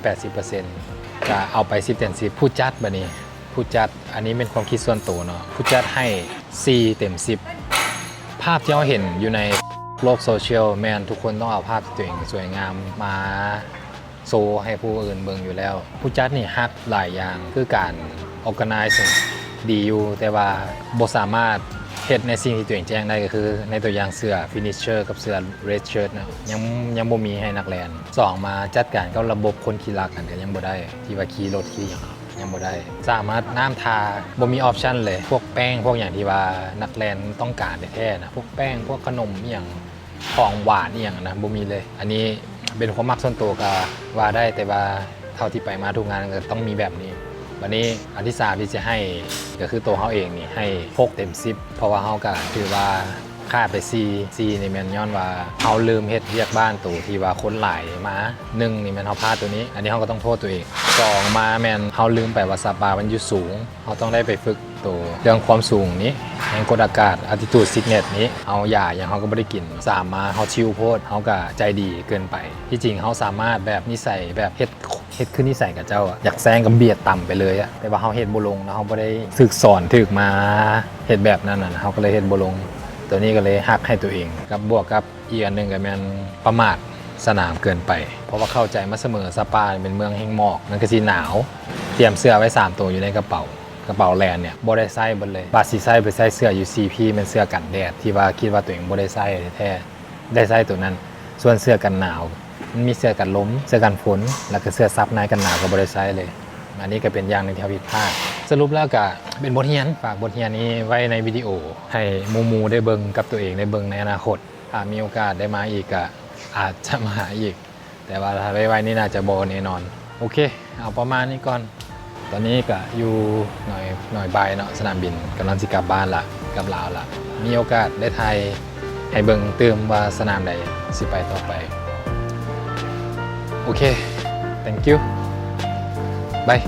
80%ก็เอาไป10 เต็ม 10ผู้จัดบัดนี้ผู้จัดอันนี้เป็นความคิดส่วนตัวเนาะผู้จัดให้4 เต็ม 10ภาพที่เราเห็นอยู่ในโลกโซเชียลแมนทุกคนต้องเอาภาพตัวเองสวยงามมาโซให้ผู้อื่นเบิ่งอยู่แล้วผู้จัดนี่ฮักหลายอย่างคือการ organize ดีอยู่แต่ว่าบ่สามารถเฮ็ดในสิ่งที่ตัวเองแจ้งได้ก็คือในตัวอย่างเสื้อ finisher กับเสื้อ red shirt นะยังบ่มีให้นักแล่น2มาจัดการกับระบบคนขี่ลักกันก็ยังบ่ได้ที่ว่าขี่รถขี่หยังบ่ได้สามารถน้ำทาบ่มีออปชั่นเลยพวกแป้งพวกอย่างที่ว่านักแล่นต้องการแท้ๆนะพวกแป้งพวกขนมอหย่างของหวานอหย่างนะบ่มีเลยอันนี้เป็นความมักส่วนตัวก็ว่าได้แต่ว่าเท่าที่ไปมาทุกงานก็ต้องมีแบบนี้วันนี้อันที่3ที่จะให้ก็คือตัวเฮาเองนี่ให้6 เต็ม 10เพราะว่าเฮาก็ถือว่าค่าไป4ในแมนย้อนว่าเฮาลืมเฮ็ดเรียกบ้านตัวที่ว่าคนหลายมา1นี่แมนเฮาพลาดตัวนี้อันนี้เฮาก็ต้องโทษตัวเอง2มาแมนเฮาลืมไปว่าซาปามันอยู่สูงเฮาต้องได้ไปฝึกตัวเรื่องความสูงนี้แรงกดอากาศ attitude sickness นี้เอาอย่างเฮาก็บ่ได้กิน3มาเฮาชิลโพดเฮาก็ใจดีเกินไปที่จริงเฮาสามารถแบบนิสัยแบบเฮ็ดขึ้นนิสัยกับเจ้าอยากแซงกับเบียดต่ำไปเลยแต่ว่าเฮาเฮ็ดบ่ลงแล้วเฮาบ่ได้ฝึกสอนถึกมาเฮ็ดแบบนั้นน่ะเฮาก็เลยเฮ็ดบ่ลงตัวนี้ก็เลยฮักให้ตัวเองกับบวกกับอีกอันนึงก็แม่นประมาทสนามเกินไปเพราะว่าเข้าใจมาเสมอซาปาเป็นเมืองแห่งหมอกมันก็สิหนาวเตรียมเสื้อไว้3ตัวอยู่ในกระเป๋าแลนเนี่ยบ่ได้ใส่เบิดเลยบาสิใส่ไปใส่เสื้ออยู่ CP เป็นเสื้อกันแดดที่ว่าคิดว่าตัวเองบ่ได้ใส่แท้ได้ใส่ตัวนั้นส่วนเสื้อกันหนาวมันมีเสื้อกันลมเสื้อกันฝนแล้วก็เสื้อซับในกันหนาวก็บ่ได้ใส่เลยอันนี้ก็เป็นอย่างนึงที่ผิดพลาดสรุปแล้วก็เป็นบทเรียนฝากบทเรียนนี้ไว้ในวิดีโอให้มูได้เบิ่งกับตัวเองได้เบิ่งในอนาคตถ้ามีโอกาสได้มาอีกก็อาจจะมาอีกแต่ว่าถ้าไว้นี่น่าจะบ่แน่นอนโอเคเอาประมาณนี้ก่อนตอนนี้ก็อยู่หน่อยบ่ายเนาะสนามบินกำลังสิกลับบ้านละกลับลาวละมีโอกาสได้ไทยให้เบิ่งเติมว่าสนามใดสิไปต่อไปโอเค thank you bye